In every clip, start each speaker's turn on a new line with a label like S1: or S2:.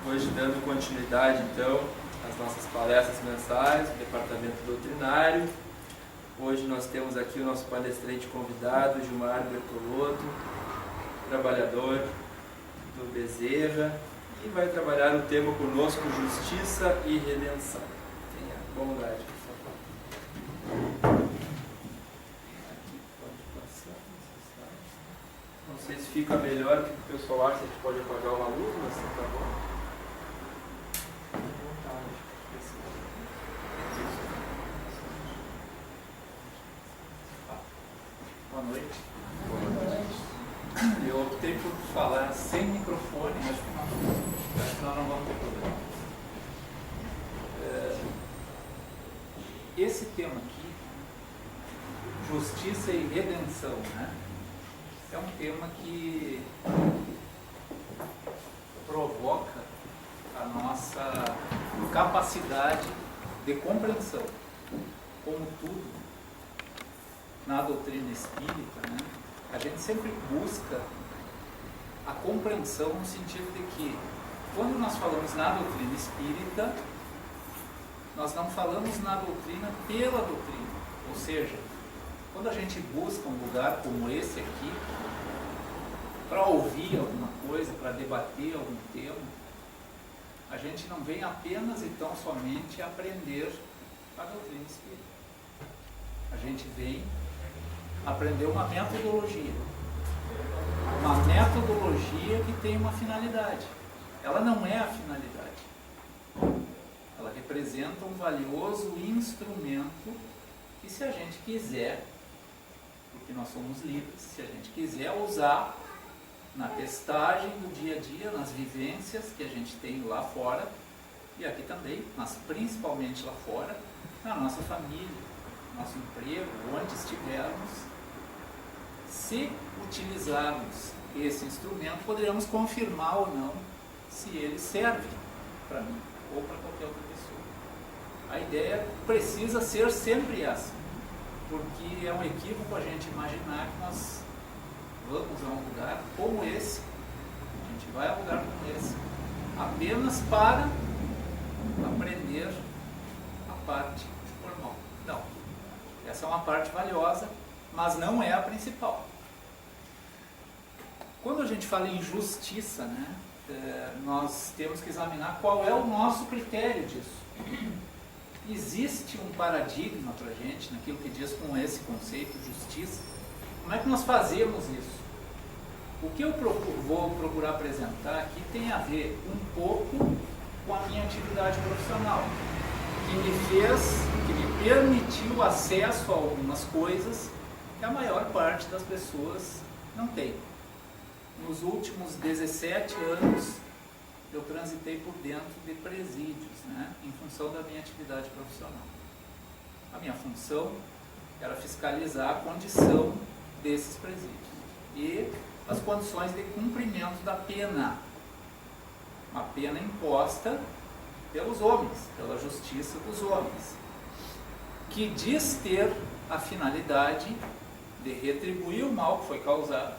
S1: Hoje dando continuidade então às nossas palestras mensais do Departamento Doutrinário. Hoje nós temos aqui o nosso palestrante convidado, Gilmar Bertolotto, trabalhador do Bezerra, e vai trabalhar o tema conosco, Justiça e Redenção. Tenha bondade, por favor. Aqui pode passar, não sei se fica melhor, o que o pessoal acha, a gente pode apagar uma luz, mas tá bom. Boa noite. Eu optei por falar sem microfone, acho que nós não vamos ter problema. Esse tema aqui, justiça e redenção, né? É um tema que provoca a nossa capacidade de compreensão. Como tudo na doutrina espírita, né, a gente sempre busca a compreensão no sentido de que, quando nós falamos na doutrina espírita, nós não falamos na doutrina pela doutrina. Ou seja, quando a gente busca um lugar como esse aqui, para ouvir alguma coisa, para debater algum tema, a gente não vem apenas e tão somente aprender a doutrina espírita. A gente vem aprender uma metodologia. Uma metodologia que tem uma finalidade. Ela não é a finalidade. Ela representa um valioso instrumento que, se a gente quiser, porque nós somos livres, se a gente quiser usar na testagem do dia a dia, nas vivências que a gente tem lá fora, e aqui também, mas principalmente lá fora, na nossa família, nosso emprego, onde estivermos, se utilizarmos esse instrumento, poderemos confirmar ou não se ele serve para mim ou para qualquer outra pessoa. A ideia precisa ser sempre essa, porque é um equívoco a gente imaginar que nós vamos a um lugar como esse, a gente vai a um lugar como esse, apenas para aprender a parte formal. Não. Essa é uma parte valiosa, mas não é a principal. Quando a gente fala em justiça, né, nós temos que examinar qual é o nosso critério disso. Existe um paradigma para a gente, naquilo que diz com esse conceito, justiça. Como é que nós fazemos isso? O que eu vou procurar apresentar aqui tem a ver um pouco com a minha atividade profissional, que me permitiu acesso a algumas coisas que a maior parte das pessoas não tem. Nos últimos 17 anos, eu transitei por dentro de presídios, né, em função da minha atividade profissional. A minha função era fiscalizar a condição desses presídios e as condições de cumprimento da pena. Uma pena imposta pelos homens, pela justiça dos homens, que diz ter a finalidade de retribuir o mal que foi causado,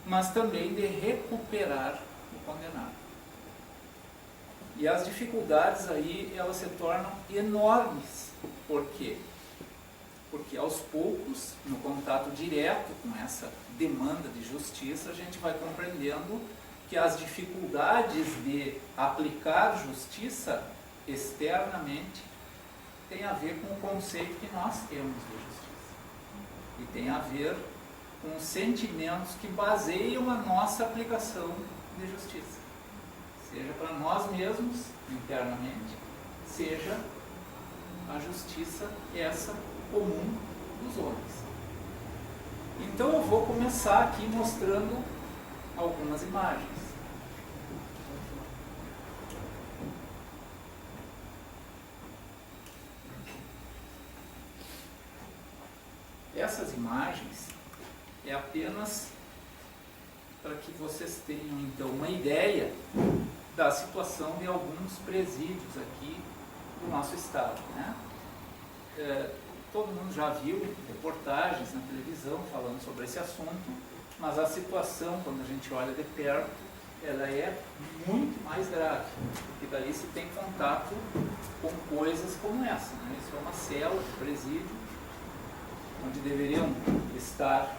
S1: mas também de recuperar o condenado. E as dificuldades aí, elas se tornam enormes. Por quê? Porque aos poucos, no contato direto com essa demanda de justiça, a gente vai compreendendo que as dificuldades de aplicar justiça externamente têm a ver com o conceito que nós temos de justiça. E tem a ver com sentimentos que baseiam a nossa aplicação de justiça. Seja para nós mesmos, internamente, seja a justiça essa comum dos homens. Então eu vou começar aqui mostrando algumas imagens. Essas imagens é apenas para que vocês tenham então uma ideia da situação de alguns presídios aqui do nosso estado, né? Todo mundo já viu reportagens na televisão falando sobre esse assunto, mas a situação, quando a gente olha de perto, ela é muito mais grave, porque dali se tem contato com coisas como essa, né? Isso é uma cela de presídio, onde deveriam estar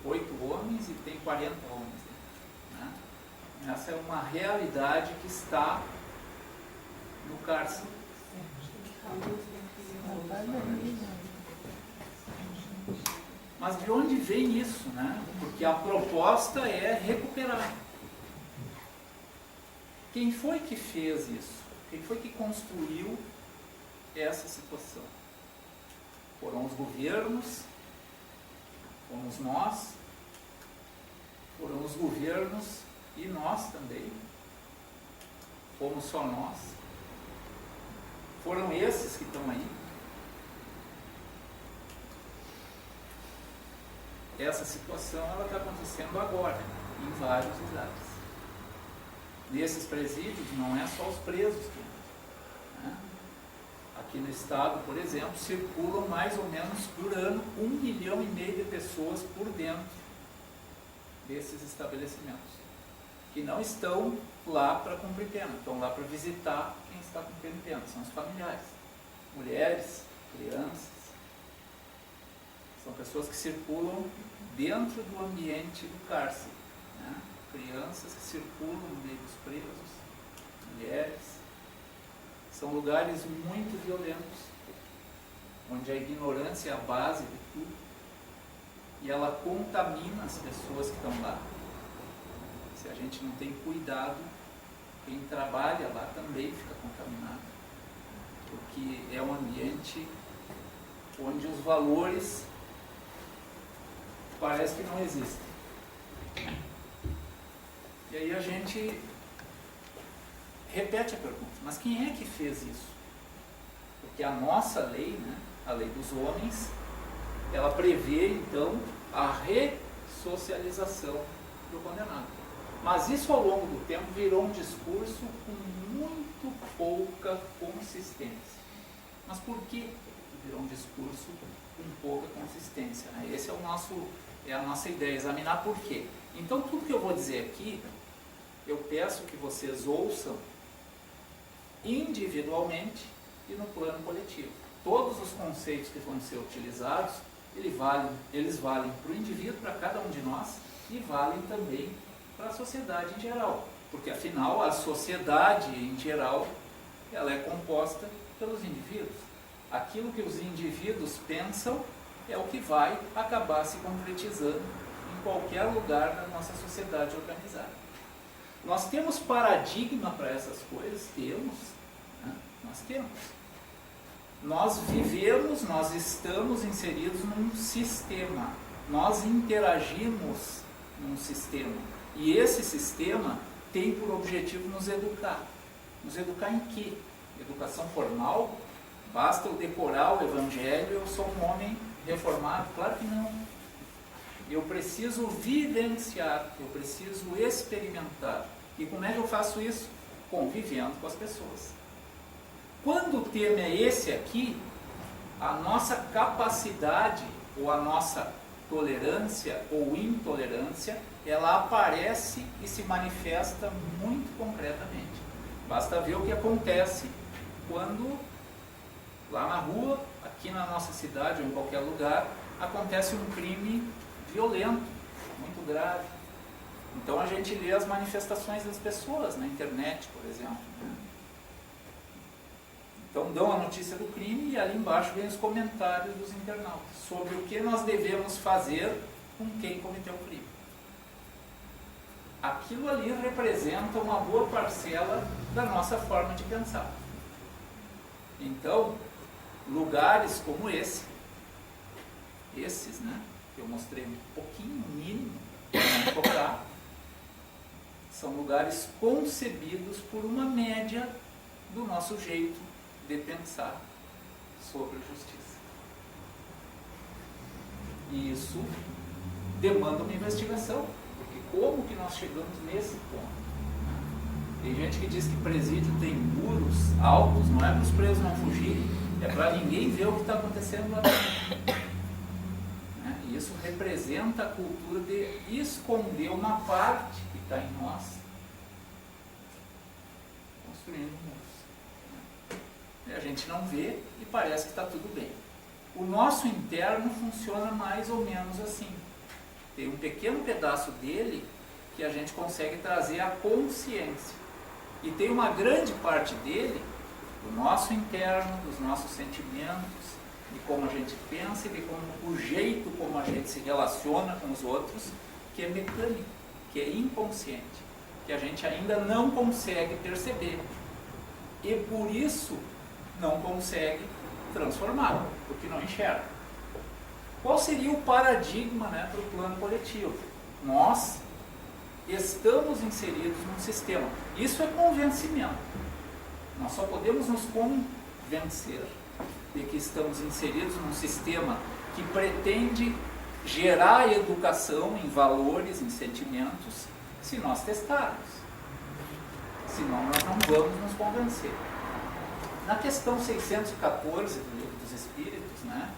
S1: 8 homens e tem 40 homens, né? Essa é uma realidade que está no cárcere. Mas de onde vem isso, né? Porque a proposta é recuperar. Quem foi que fez isso? Quem foi que construiu essa situação? Foram os governos, fomos nós, foram os governos e nós também, fomos só nós. Foram esses que estão aí. Essa situação ela está acontecendo agora, em vários lugares. Nesses presídios não é só os presos que entram, né? Aqui no estado, por exemplo, circulam mais ou menos por ano 1,5 milhão de pessoas por dentro desses estabelecimentos, que não estão lá para cumprir pena, estão lá para visitar quem está cumprindo pena, são os familiares, mulheres, crianças, são pessoas que circulam dentro do ambiente do cárcere, né? Crianças que circulam no meio dos presos, mulheres. São lugares muito violentos, onde a ignorância é a base de tudo, e ela contamina as pessoas que estão lá. Se a gente não tem cuidado, quem trabalha lá também fica contaminado, porque é um ambiente onde os valores parece que não existem. E aí a gente repete a pergunta, mas quem é que fez isso? Porque a nossa lei, né, a lei dos homens, ela prevê então a ressocialização do condenado. Mas isso ao longo do tempo virou um discurso com muito pouca consistência. Mas por que virou um discurso com pouca consistência, né? Esse é a nossa ideia, examinar por quê. Então tudo que eu vou dizer aqui, eu peço que vocês ouçam individualmente e no plano coletivo. Todos os conceitos que vão ser utilizados, eles valem para o indivíduo, para cada um de nós, e valem também para a sociedade em geral. Porque afinal a sociedade em geral, ela é composta pelos indivíduos. Aquilo que os indivíduos pensam é o que vai acabar se concretizando em qualquer lugar da nossa sociedade organizada. Nós temos paradigma para essas coisas? Temos, né? Nós temos. Nós vivemos, nós estamos inseridos num sistema, nós interagimos num sistema, e esse sistema tem por objetivo nos educar. Nos educar em quê? Educação formal? Basta eu decorar o Evangelho, eu sou um homem reformado? Claro que não. Eu preciso vivenciar, eu preciso experimentar. E como é que eu faço isso? Convivendo com as pessoas. Quando o tema é esse aqui, a nossa capacidade, ou a nossa tolerância ou intolerância, ela aparece e se manifesta muito concretamente. Basta ver o que acontece quando, lá na rua, aqui na nossa cidade ou em qualquer lugar, acontece um crime violento, muito grave. Então a gente lê as manifestações das pessoas na internet, por exemplo. Então dão a notícia do crime e ali embaixo vem os comentários dos internautas sobre o que nós devemos fazer com quem cometeu o crime. Aquilo ali representa uma boa parcela da nossa forma de pensar. Então, lugares como esses, né, que eu mostrei um pouquinho mínimo para tocar, são lugares concebidos por uma média do nosso jeito de pensar sobre justiça. E isso demanda uma investigação, porque como que nós chegamos nesse ponto? Tem gente que diz que presídio tem muros altos, não é para os presos não fugirem, é para ninguém ver o que está acontecendo lá dentro. Isso representa a cultura de esconder uma parte que está em nós construindo muros. E a gente não vê e parece que está tudo bem. O nosso interno funciona mais ou menos assim. Tem um pequeno pedaço dele que a gente consegue trazer à consciência. E tem uma grande parte dele, do nosso interno, dos nossos sentimentos, de como a gente pensa e de como o jeito como a gente se relaciona com os outros, que é mecânico, que é inconsciente, que a gente ainda não consegue perceber. E por isso não consegue transformar, porque não enxerga. Qual seria o paradigma, né, para o plano coletivo? Nós estamos inseridos num sistema. Isso é convencimento. Nós só podemos nos convencer de que estamos inseridos num sistema que pretende gerar educação em valores, em sentimentos, se nós testarmos. Senão nós não vamos nos convencer. Na questão 614 do Livro dos Espíritos, né,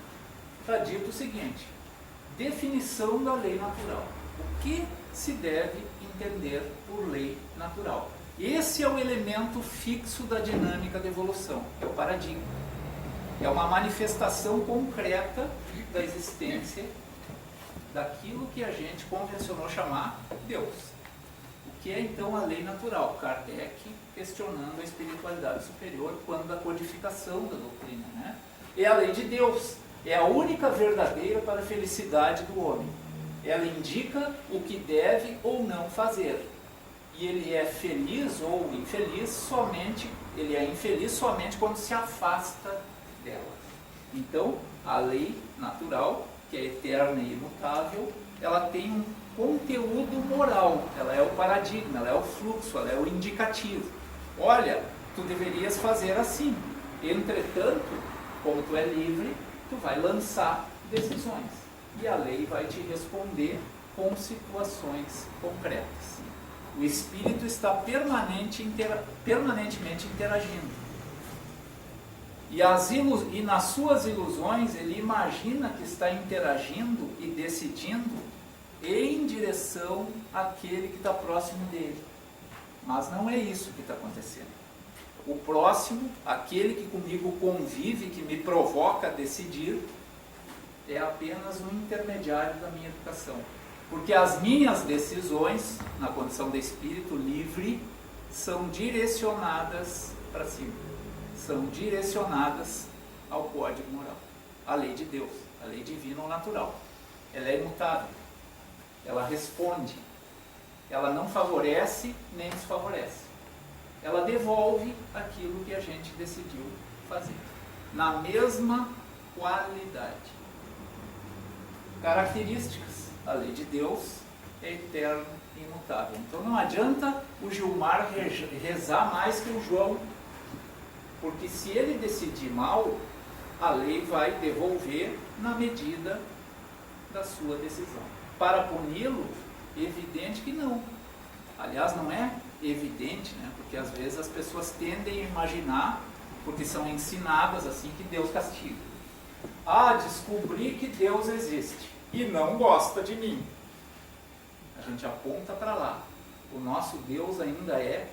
S1: está dito o seguinte: definição da lei natural. O que se deve entender por lei natural? Esse é o elemento fixo da dinâmica da evolução, é o paradigma. É uma manifestação concreta da existência daquilo que a gente convencionou chamar Deus. O que é então a lei natural? Kardec questionando a espiritualidade superior quando da codificação da doutrina, né? É a lei de Deus, é a única verdadeira para a felicidade do homem. Ela indica o que deve ou não fazer. E ele é feliz ou infeliz somente, ele é infeliz somente quando se afasta dela. Então, a lei natural, que é eterna e imutável, ela tem um conteúdo moral, ela é o paradigma, ela é o fluxo, ela é o indicativo. Olha, tu deverias fazer assim. Entretanto, como tu é livre, tu vai lançar decisões. E a lei vai te responder com situações concretas. O espírito está permanentemente interagindo. E nas suas ilusões, ele imagina que está interagindo e decidindo em direção àquele que está próximo dele. Mas não é isso que está acontecendo. O próximo, aquele que comigo convive, que me provoca a decidir, é apenas um intermediário da minha educação. Porque as minhas decisões, na condição de espírito livre, são direcionadas para cima. São direcionadas ao código moral. A lei de Deus, a lei divina ou natural. Ela é imutável. Ela responde. Ela não favorece nem desfavorece. Ela devolve aquilo que a gente decidiu fazer. Na mesma qualidade. Características. A lei de Deus é eterna e imutável. Então não adianta o Gilmar rezar mais que o João, porque se ele decidir mal, a lei vai devolver na medida da sua decisão. Para puni-lo, evidente que não. Aliás, não é evidente, né? Porque às vezes as pessoas tendem a imaginar, porque são ensinadas assim, que Deus castiga. Ah, descobri que Deus existe e não gosta de mim. A gente aponta para lá. O nosso Deus ainda é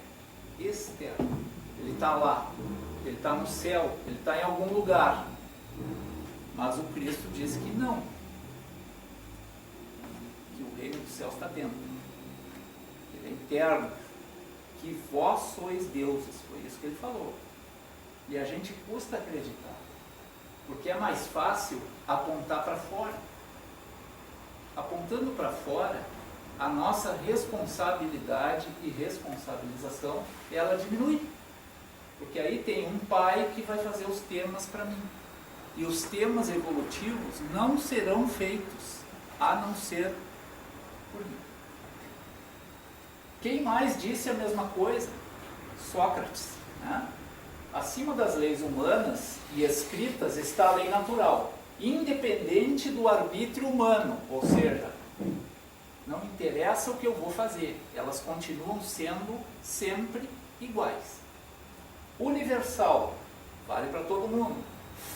S1: externo. Ele está lá, ele está no céu, ele está em algum lugar. Mas o Cristo diz que não. Que o reino dos céus está dentro. Ele é interno. Que vós sois deuses. Foi isso que ele falou. E a gente custa acreditar. Porque é mais fácil apontar para fora. Apontando para fora, a nossa responsabilidade e responsabilização, ela diminui. Porque aí tem um pai que vai fazer os temas para mim. E os temas evolutivos não serão feitos, a não ser por mim. Quem mais disse a mesma coisa? Sócrates, né? Acima das leis humanas e escritas está a lei natural, independente do arbítrio humano, ou seja, não interessa o que eu vou fazer, elas continuam sendo sempre iguais. Universal, vale para todo mundo.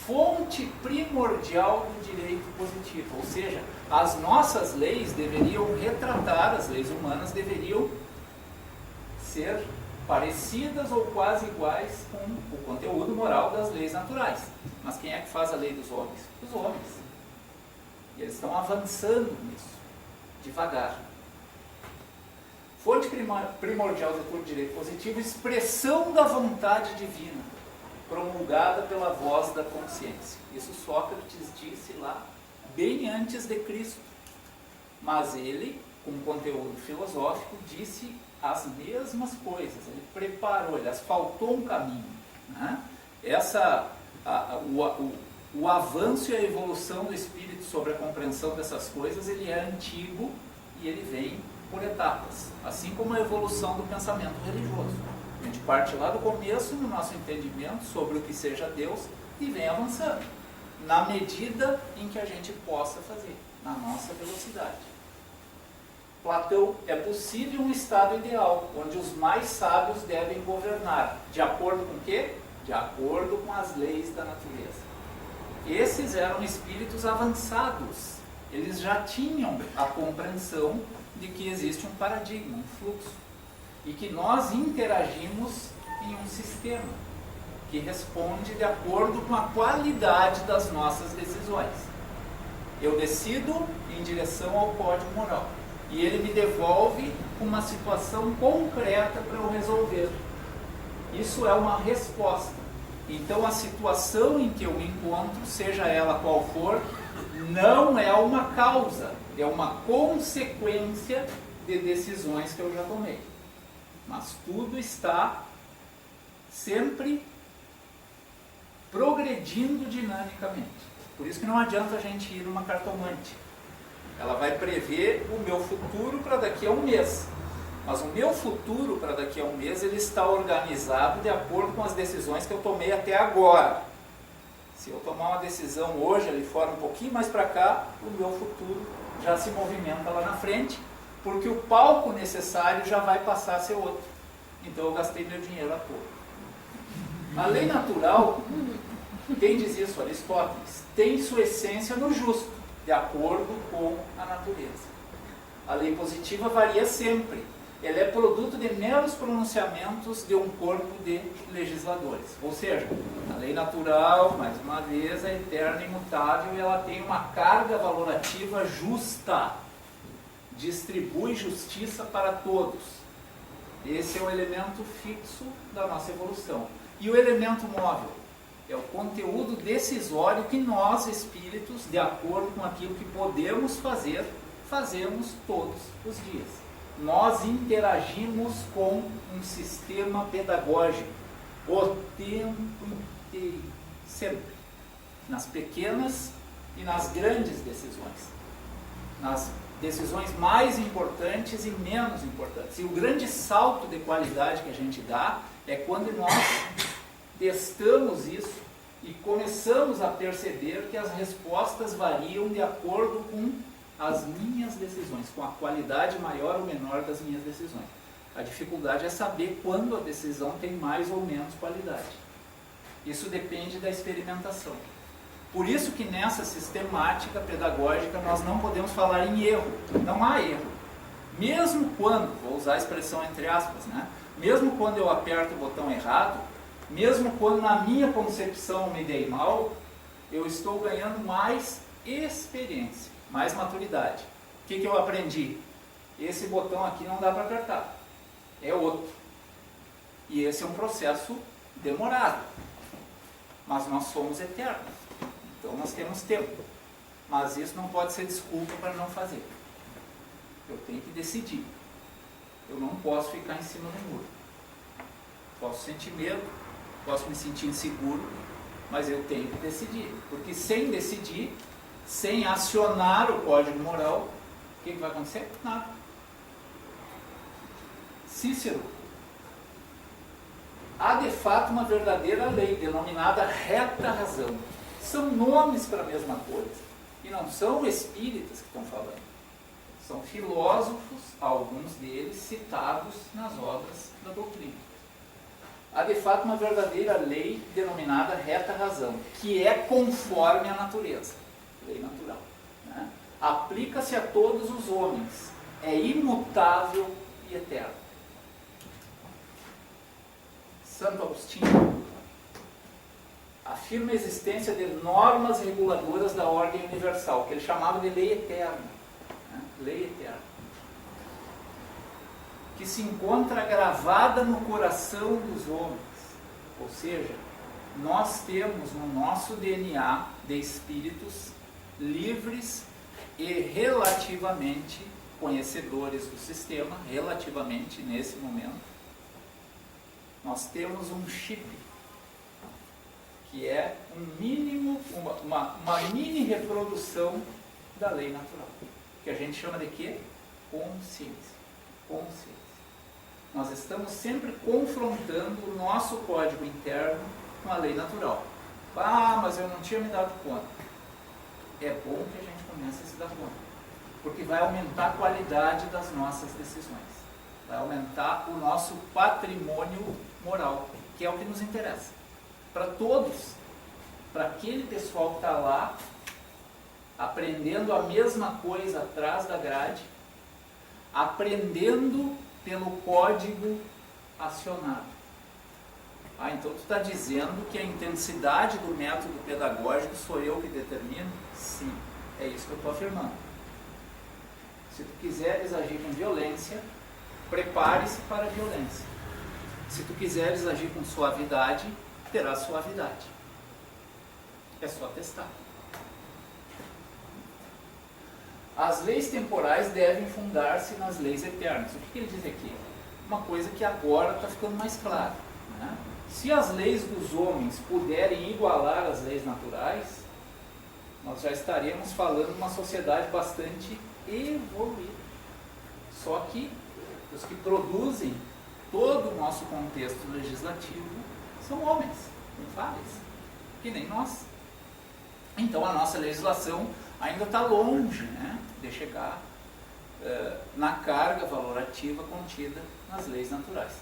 S1: Fonte primordial do direito positivo, ou seja, as nossas leis deveriam retratar, as leis humanas deveriam ser parecidas ou quase iguais com o conteúdo moral das leis naturais. Mas quem é que faz a lei dos homens? Os homens. E eles estão avançando nisso, devagar. Fonte primordial do culto de direito positivo, expressão da vontade divina, promulgada pela voz da consciência. Isso Sócrates disse lá, bem antes de Cristo. Mas ele, com conteúdo filosófico, disse as mesmas coisas. Ele preparou, ele asfaltou um caminho. Né? O avanço e a evolução do espírito sobre a compreensão dessas coisas, ele é antigo e ele vem por etapas, assim como a evolução do pensamento religioso. A gente parte lá do começo no nosso entendimento sobre o que seja Deus e vem avançando, na medida em que a gente possa fazer, na nossa velocidade. Platão, é possível um estado ideal, onde os mais sábios devem governar, de acordo com o quê? De acordo com as leis da natureza. Esses eram espíritos avançados, eles já tinham a compreensão de que existe um paradigma, um fluxo, e que nós interagimos em um sistema que responde de acordo com a qualidade das nossas decisões. Eu decido em direção ao código moral e ele me devolve uma situação concreta para eu resolver. Isso é uma resposta. Então a situação em que eu me encontro, seja ela qual for, não é uma causa, é uma consequência de decisões que eu já tomei. Mas tudo está sempre progredindo dinamicamente. Por isso que não adianta a gente ir numa cartomante. Ela vai prever o meu futuro para daqui a um mês. Mas o meu futuro para daqui a um mês, ele está organizado de acordo com as decisões que eu tomei até agora. Se eu tomar uma decisão hoje, ali fora um pouquinho mais para cá, o meu futuro já se movimenta lá na frente, porque o palco necessário já vai passar a ser outro. Então eu gastei meu dinheiro à toa. A lei natural, quem diz isso? Aristóteles, tem sua essência no justo, de acordo com a natureza. A lei positiva varia sempre. Ela é produto de meros pronunciamentos de um corpo de legisladores. Ou seja, a lei natural, mais uma vez, é eterna e imutável e ela tem uma carga valorativa justa. Distribui justiça para todos. Esse é o elemento fixo da nossa evolução. E o elemento móvel é o conteúdo decisório que nós, espíritos, de acordo com aquilo que podemos fazer, fazemos todos os dias. Nós interagimos com um sistema pedagógico o tempo inteiro, sempre, nas pequenas e nas grandes decisões, nas decisões mais importantes e menos importantes. E o grande salto de qualidade que a gente dá é quando nós testamos isso e começamos a perceber que as respostas variam de acordo com as minhas decisões, com a qualidade maior ou menor das minhas decisões. A dificuldade é saber quando a decisão tem mais ou menos qualidade. Isso depende da experimentação. Por isso que nessa sistemática pedagógica nós não podemos falar em erro. Não há erro. Mesmo quando, vou usar a expressão entre aspas, né? Mesmo quando eu aperto o botão errado, mesmo quando na minha concepção me dei mal, eu estou ganhando mais experiência, mais maturidade. O que eu aprendi? Esse botão aqui não dá para apertar, é outro. E esse é um processo demorado, mas nós somos eternos, então nós temos tempo. Mas isso não pode ser desculpa para não fazer. Eu tenho que decidir. Eu não posso ficar em cima do muro. Posso sentir medo, posso me sentir inseguro, mas eu tenho que decidir. Porque sem decidir, sem acionar o código moral, o que vai acontecer? Nada. Cícero. Há de fato uma verdadeira lei, denominada reta razão. São nomes para a mesma coisa. E não são espíritas que estão falando. São filósofos, alguns deles citados nas obras da doutrina. Há de fato uma verdadeira lei denominada reta razão, que é conforme a natureza. Lei natural. Né? Aplica-se a todos os homens. É imutável e eterno. Santo Agostinho afirma a existência de normas reguladoras da ordem universal, que ele chamava de lei eterna, né? Lei eterna, que se encontra gravada no coração dos homens. Ou seja, nós temos no nosso DNA de espíritos livres e relativamente conhecedores do sistema, relativamente nesse momento, nós temos um chip, que é uma mini reprodução da lei natural, que a gente chama de quê? Consciência. Consciência. Nós estamos sempre confrontando o nosso código interno com a lei natural. Ah, mas eu não tinha me dado conta. É bom que a gente comece a se dar conta, porque vai aumentar a qualidade das nossas decisões, vai aumentar o nosso patrimônio moral, que é o que nos interessa. Para todos, para aquele pessoal que está lá, aprendendo a mesma coisa atrás da grade, aprendendo pelo código acionado. Ah, então tu está dizendo que a intensidade do método pedagógico sou eu que determino? Sim, é isso que eu estou afirmando. Se tu quiseres agir com violência, prepare-se para a violência. Se tu quiseres agir com suavidade, terá suavidade. É só testar. As leis temporais devem fundar-se nas leis eternas. O que ele diz aqui? Uma coisa que agora está ficando mais clara, né? Se as leis dos homens puderem igualar as leis naturais, nós já estaremos falando de uma sociedade bastante evoluída. Só que os que produzem todo o nosso contexto legislativo são homens, infáveis, que nem nós. Então a nossa legislação ainda está longe, né, de chegar na carga valorativa contida nas leis naturais.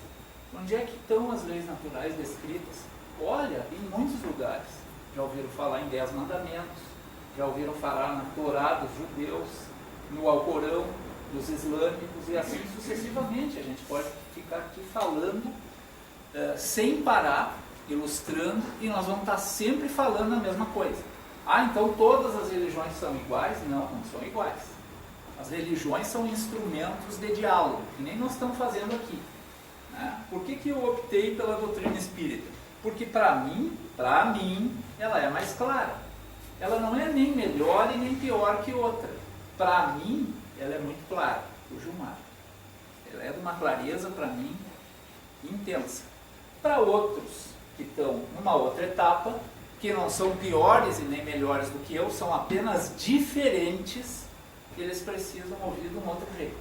S1: Onde é que estão as leis naturais descritas? Olha, em muitos lugares. Já ouviram falar em 10 mandamentos, já ouviram falar na Torá dos judeus, no Alcorão dos islâmicos e assim sucessivamente. A gente pode ficar aqui falando sem parar, ilustrando, e nós vamos estar sempre falando a mesma coisa. Ah, então todas as religiões são iguais? Não, não são iguais. As religiões são instrumentos de diálogo, que nem nós estamos fazendo aqui. Por que eu optei pela doutrina espírita? Porque para mim, ela é mais clara. Ela não é nem melhor e nem pior que outra. Para mim, ela é muito clara. O Gilmar. Ela é de uma clareza, para mim, intensa. Para outros que estão numa outra etapa, que não são piores e nem melhores do que eu, são apenas diferentes, eles precisam ouvir de um outro jeito.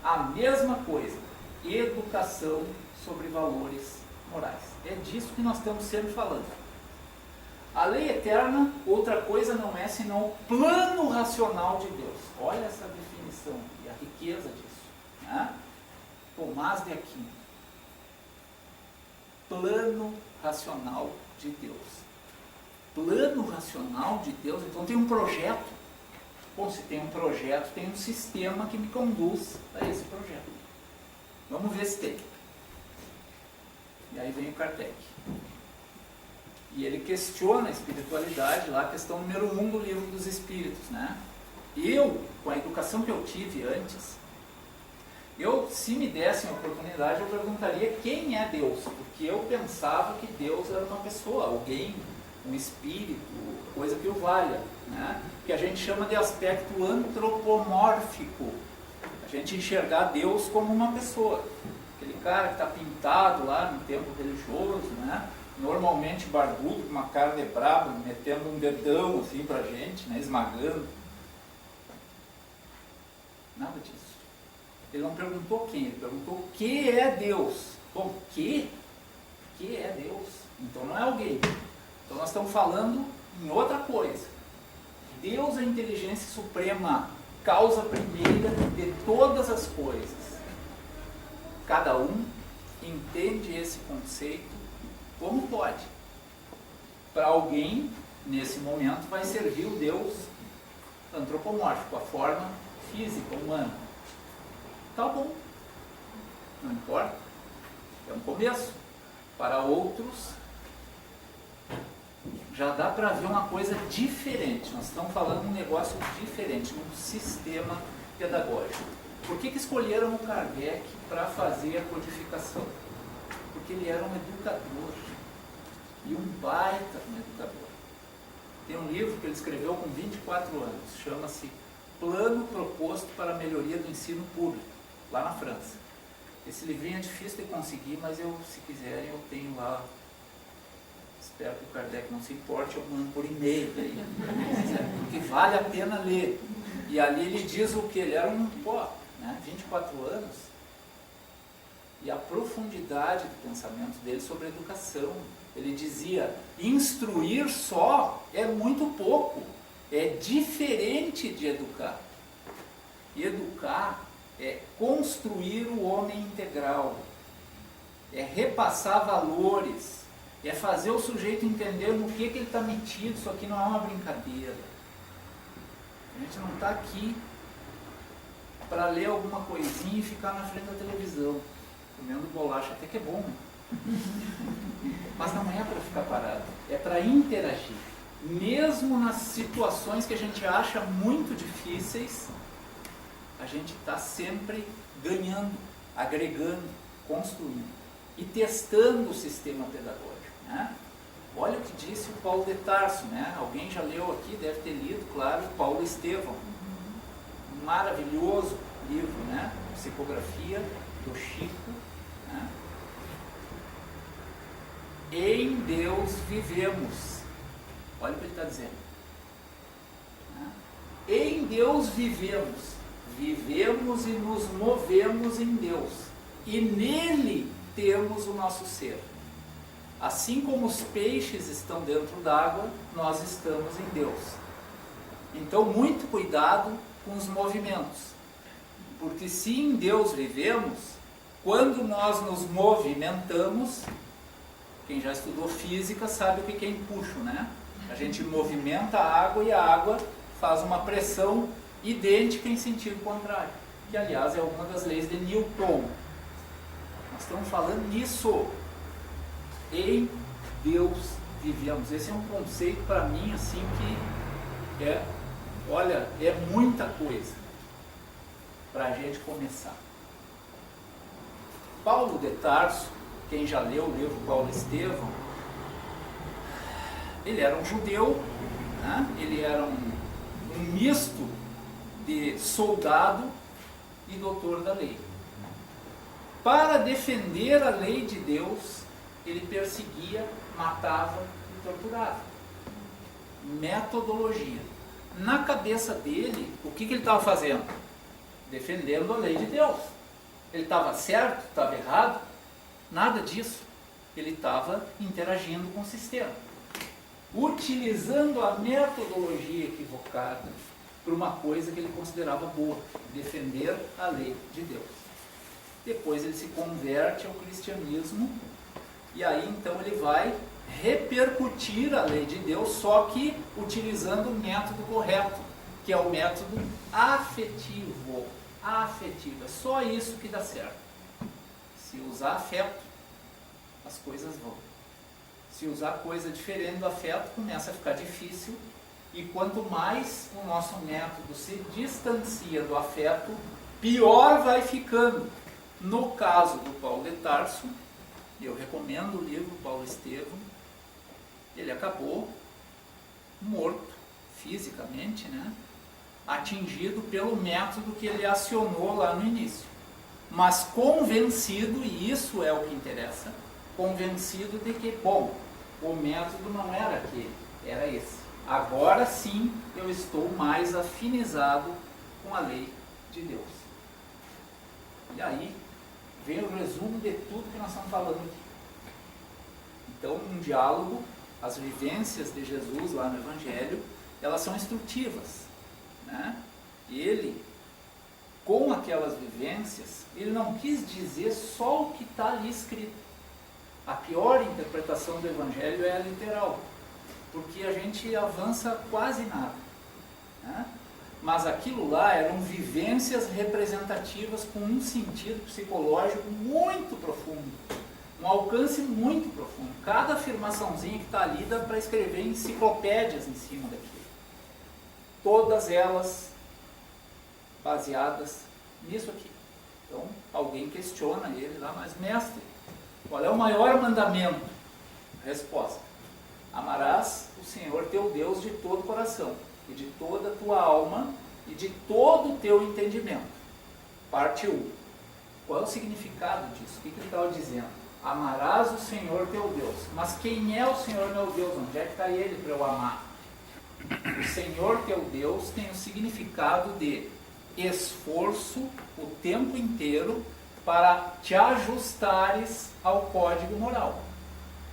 S1: A mesma coisa. Educação sobre valores morais. É disso que nós estamos sempre falando. A lei eterna, outra coisa não é senão o plano racional de Deus. Olha essa definição e a riqueza disso, né? Tomás de Aquino. Plano racional de Deus. Plano racional de Deus, então tem um projeto. Bom, se tem um projeto, tem um sistema que me conduz a esse projeto. Vamos ver se tem. E aí vem o Kardec. E ele questiona a espiritualidade, lá a questão número 1 do Livro dos Espíritos, né? Eu, com a educação que eu tive antes, se me dessem a oportunidade, eu perguntaria quem é Deus, porque eu pensava que Deus era uma pessoa, alguém, um espírito, coisa que o valha, né? Que a gente chama de aspecto antropomórfico. A gente enxergar Deus como uma pessoa. Aquele cara que está pintado lá no templo religioso, né? Normalmente barbudo, com uma cara de brabo, metendo um dedão assim pra gente, né? Esmagando. Nada disso. Ele não perguntou quem, ele perguntou o que é Deus. Bom, o que é Deus? Então não é alguém. Então nós estamos falando em outra coisa. Deus é a inteligência suprema, causa primeira de todas as coisas. Cada um entende esse conceito como pode. Para alguém, nesse momento, vai servir o Deus antropomórfico, a forma física, humana. Tá bom. Não importa. É um começo. Para outros, já dá para ver uma coisa diferente. Nós estamos falando de um negócio diferente, um sistema pedagógico. Por que escolheram o Kardec para fazer a codificação? Porque ele era um educador, e um baita um educador. Tem um livro que ele escreveu com 24 anos, chama-se Plano Proposto para a Melhoria do Ensino Público, lá na França. Esse livrinho é difícil de conseguir, mas se quiserem, eu tenho lá. Espero que o Kardec não se importe, eu mando por e-mail daí, porque vale a pena ler. E ali ele diz o que? Ele era um 24 anos, e a profundidade do pensamento dele sobre a educação. Ele dizia, instruir só é muito pouco, é diferente de educar. E educar é construir o homem integral, é repassar valores, é fazer o sujeito entender no que ele está metido. Isso aqui não é uma brincadeira. A gente não está aqui para ler alguma coisinha e ficar na frente da televisão, comendo bolacha, até que é bom. Mas não é para ficar parado, é para interagir. Mesmo nas situações que a gente acha muito difíceis, a gente está sempre ganhando, agregando, construindo e testando o sistema pedagógico, né? Olha o que disse o Paulo de Tarso, né? Alguém já leu aqui, deve ter lido, claro, Paulo Estevão. Um maravilhoso livro, né? Psicografia do Chico, né? Em Deus vivemos. Olha o que ele está dizendo. Né? Em Deus vivemos. Vivemos e nos movemos em Deus. E nele temos o nosso ser. Assim como os peixes estão dentro d'água, nós estamos em Deus. Então, muito cuidado com os movimentos. Porque se em Deus vivemos, quando nós nos movimentamos, quem já estudou física sabe o que é empuxo, né? A gente movimenta a água e a água faz uma pressão idêntica em sentido contrário, que aliás é uma das leis de Newton. Nós estamos falando nisso. Em Deus vivemos. Esse é um conceito para mim assim que é muita coisa para a gente começar. Paulo de Tarso, quem já leu o livro Paulo Estevão, ele era um judeu, né? Ele era um misto de soldado e doutor da lei. Para defender a lei de Deus, ele perseguia, matava e torturava. Metodologia. Na cabeça dele, o que ele estava fazendo? Defendendo a lei de Deus. Ele estava certo? Estava errado? Nada disso. Ele estava interagindo com o sistema. Utilizando a metodologia equivocada para uma coisa que ele considerava boa. Defender a lei de Deus. Depois ele se converte ao cristianismo. E aí então ele vai repercutir a lei de Deus, só que utilizando o método correto, que é o método afetivo. Afetivo, é só isso que dá certo. Se usar afeto, as coisas vão. Se usar coisa diferente do afeto, começa a ficar difícil, e quanto mais o nosso método se distancia do afeto, pior vai ficando. No caso do Paulo de Tarso, eu recomendo o livro Paulo Estevão, ele acabou morto fisicamente, né? Atingido pelo método que ele acionou lá no início, mas convencido, e isso é o que interessa, convencido de que, bom, o método não era aquele, era esse. Agora sim eu estou mais afinizado com a lei de Deus. E aí vem o resumo de tudo que nós estamos falando aqui. Então, um diálogo, as vivências de Jesus lá no Evangelho, elas são instrutivas, né? Ele, com aquelas vivências, ele não quis dizer só o que está ali escrito. A pior interpretação do Evangelho é a literal, porque a gente avança quase nada, né? Mas aquilo lá eram vivências representativas com um sentido psicológico muito profundo. um alcance muito profundo. Cada afirmaçãozinha que está ali dá para escrever enciclopédias em cima daquilo. Todas elas baseadas nisso aqui. Então, alguém questiona ele lá, mas mestre, qual é o maior mandamento? Resposta: amarás o Senhor teu Deus de todo o coração, e de toda a tua alma, e de todo o teu entendimento. Parte 1. Qual é o significado disso? O que ele estava dizendo? Amarás o Senhor teu Deus. Mas quem é o Senhor meu Deus? Onde é que está ele para eu amar? O Senhor teu Deus tem o significado de esforço o tempo inteiro para te ajustares ao código moral,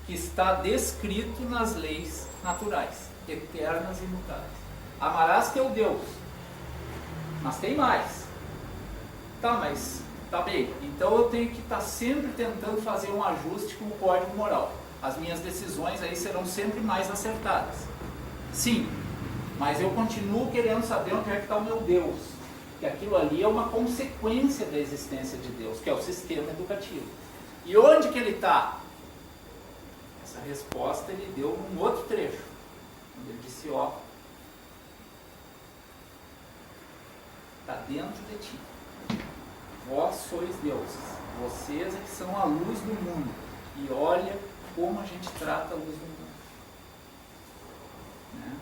S1: que está descrito nas leis naturais, eternas e imutáveis. Amarás teu Deus. Mas tem mais. Tá, mas tá bem. Então eu tenho que estar sempre tentando fazer um ajuste com o código moral. As minhas decisões aí serão sempre mais acertadas. Sim, mas eu continuo querendo saber onde é que está o meu Deus. Que aquilo ali é uma consequência da existência de Deus, que é o sistema educativo. E onde que ele está? Essa resposta ele deu num outro trecho, onde ele disse, ó, está dentro de ti. Vós sois deuses, vocês é que são a luz do mundo. E olha como a gente trata a luz do mundo. Né?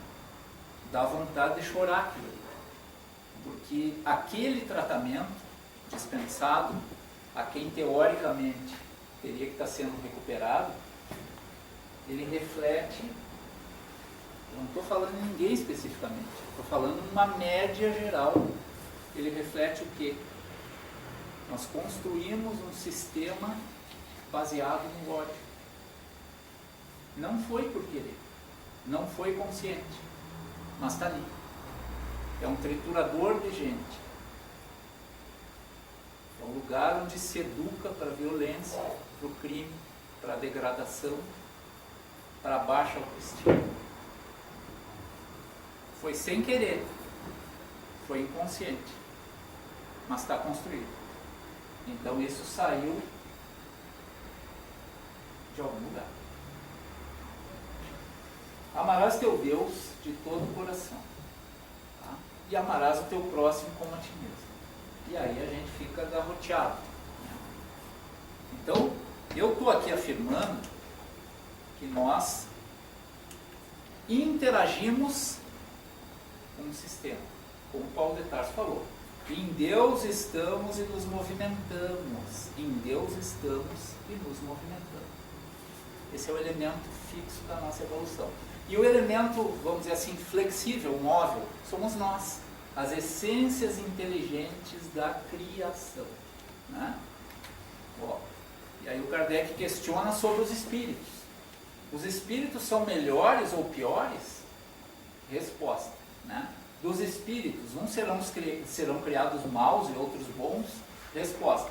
S1: Dá vontade de chorar aquilo. Porque aquele tratamento dispensado, a quem teoricamente teria que estar sendo recuperado, ele reflete, eu não estou falando em ninguém especificamente, estou falando numa média geral, ele reflete o quê? Nós construímos um sistema baseado no ódio. Não foi por querer, não foi consciente, mas está ali. É um triturador de gente. É um lugar onde se educa para a violência, para o crime, para a degradação, para a baixa autoestima. Foi sem querer, foi inconsciente, mas está construído. Então isso saiu de algum lugar. Amarás teu Deus de todo o coração, tá? E amarás o teu próximo como a ti mesmo. E aí a gente fica garroteado, né? Então, eu estou aqui afirmando que nós interagimos com o sistema, como Paulo de Tarso falou. Em Deus estamos e nos movimentamos. Em Deus estamos e nos movimentamos. Esse é o elemento fixo da nossa evolução. E o elemento, vamos dizer assim, flexível, móvel, somos nós. As essências inteligentes da criação. Né? Ó, e aí o Kardec questiona sobre os espíritos. Os espíritos são melhores ou piores? Resposta, né? Dos espíritos, uns serão criados maus e outros bons? Resposta: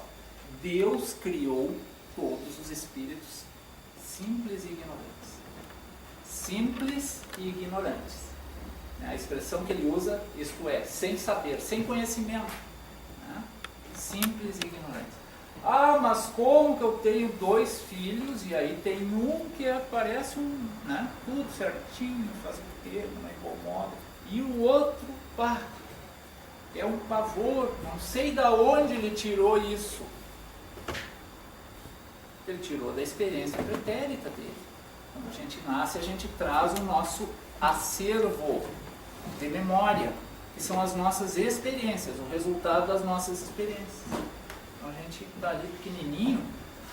S1: Deus criou todos os espíritos simples e ignorantes. Simples e ignorantes. A expressão que ele usa, isto é, sem saber, sem conhecimento. Né? Simples e ignorantes. Ah, mas como que eu tenho 2 filhos e aí tem um que parece um, né, tudo certinho, faz o quê, não incomoda. E o outro, pá, é um pavor, não sei de onde ele tirou isso. Ele tirou da experiência pretérita dele. Quando a gente nasce, a gente traz o nosso acervo de memória, que são as nossas experiências, o resultado das nossas experiências. Então a gente está ali pequenininho,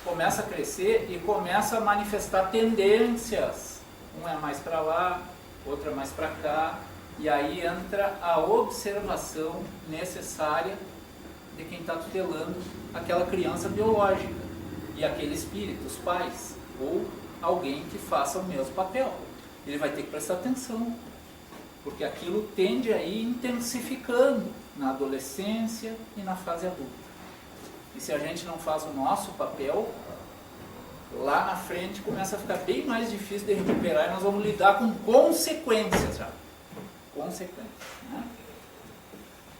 S1: começa a crescer e começa a manifestar tendências. Um é mais para lá, outro é mais para cá. E aí entra a observação necessária de quem está tutelando aquela criança biológica e aquele espírito, os pais, ou alguém que faça o mesmo papel. Ele vai ter que prestar atenção, porque aquilo tende a ir intensificando na adolescência e na fase adulta. E se a gente não faz o nosso papel, lá na frente começa a ficar bem mais difícil de recuperar e nós vamos lidar com consequências já. Consequências, né?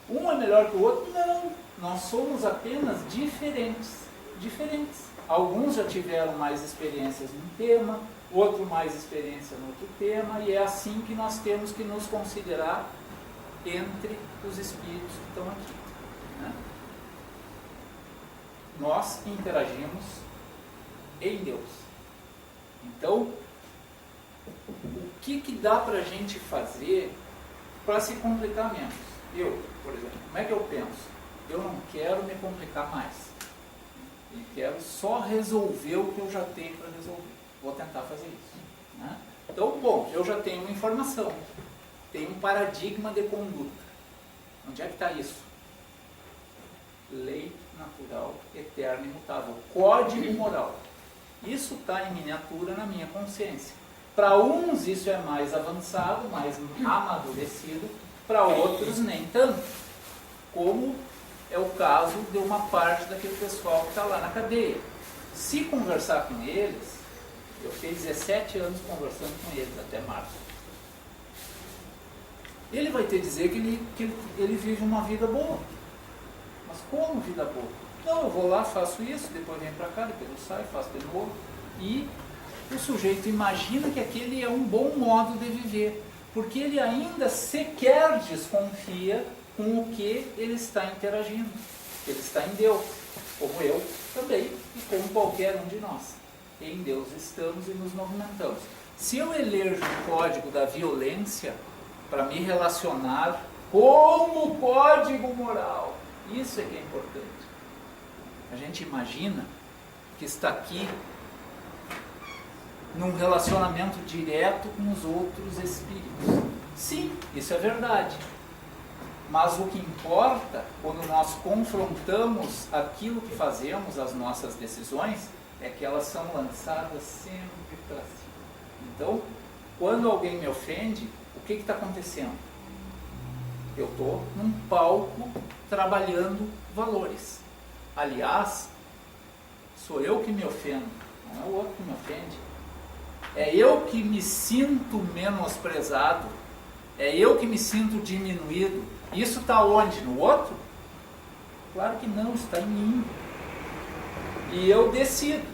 S1: Um é melhor que o outro? Não, nós somos apenas diferentes. Alguns já tiveram mais experiências num tema, outro mais experiência no outro tema, e é assim que nós temos que nos considerar entre os espíritos que estão aqui, né? Nós interagimos em Deus. Então, o que dá para a gente fazer para se complicar menos? Eu, por exemplo, como é que eu penso? Eu não quero me complicar mais. Eu quero só resolver o que eu já tenho para resolver. Vou tentar fazer isso, né? Então, bom, eu já tenho uma informação, tenho um paradigma de conduta. Onde é que está isso? Lei natural, eterna e imutável. Código moral. Isso está em miniatura na minha consciência. Para uns isso é mais avançado, mais amadurecido, para outros nem tanto. Como é o caso de uma parte daquele pessoal que está lá na cadeia. Se conversar com eles, eu fiquei 17 anos conversando com eles até março. Ele vai ter que dizer que ele vive uma vida boa. Mas como vida boa? Não, eu vou lá, faço isso, depois venho para cá, depois eu saio, faço de novo. E o sujeito imagina que aquele é um bom modo de viver, porque ele ainda sequer desconfia com o que ele está interagindo. Ele está em Deus, como eu também, e como qualquer um de nós. Em Deus estamos e nos movimentamos. Se eu elejo o código da violência para me relacionar como código moral, isso é que é importante. A gente imagina que está aqui num relacionamento direto com os outros espíritos. Sim, isso é verdade. Mas o que importa, quando nós confrontamos aquilo que fazemos, as nossas decisões, é que elas são lançadas sempre para cima. Então, quando alguém me ofende, o que está acontecendo? Eu estou num palco trabalhando valores. Aliás, sou eu que me ofendo, não é o outro que me ofende. É eu que me sinto menosprezado, é eu que me sinto diminuído. Isso está onde? No outro? Claro que não, está em mim. E eu decido.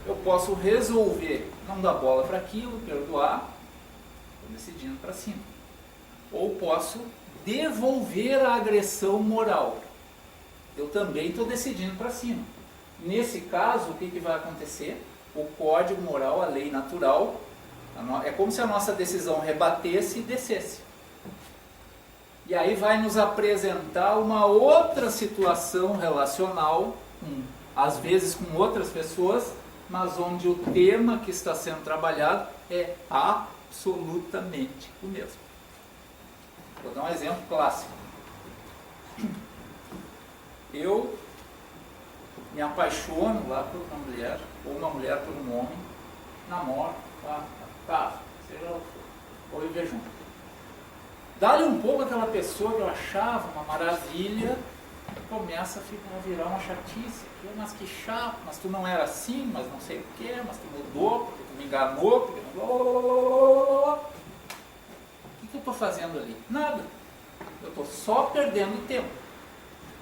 S1: Eu posso resolver, não dar bola para aquilo, perdoar, estou decidindo para cima. Ou posso devolver a agressão moral. Eu também estou decidindo para cima. Nesse caso, o que vai acontecer? O código moral, a lei natural, é como se a nossa decisão rebatesse e descesse. E aí vai nos apresentar uma outra situação relacional, às vezes com outras pessoas, mas onde o tema que está sendo trabalhado é absolutamente o mesmo. Vou dar um exemplo clássico. Eu me apaixono lá por uma mulher, ou uma mulher por um homem, namoro, seja lá o que for, ou viver junto. Dá-lhe um pouco aquela pessoa que eu achava uma maravilha, começa a virar uma chatice. Mas que chato, mas tu não era assim, mas não sei o que, mas tu mudou, porque tu me enganou, porque... O que eu estou fazendo ali? Nada. Eu estou só perdendo tempo.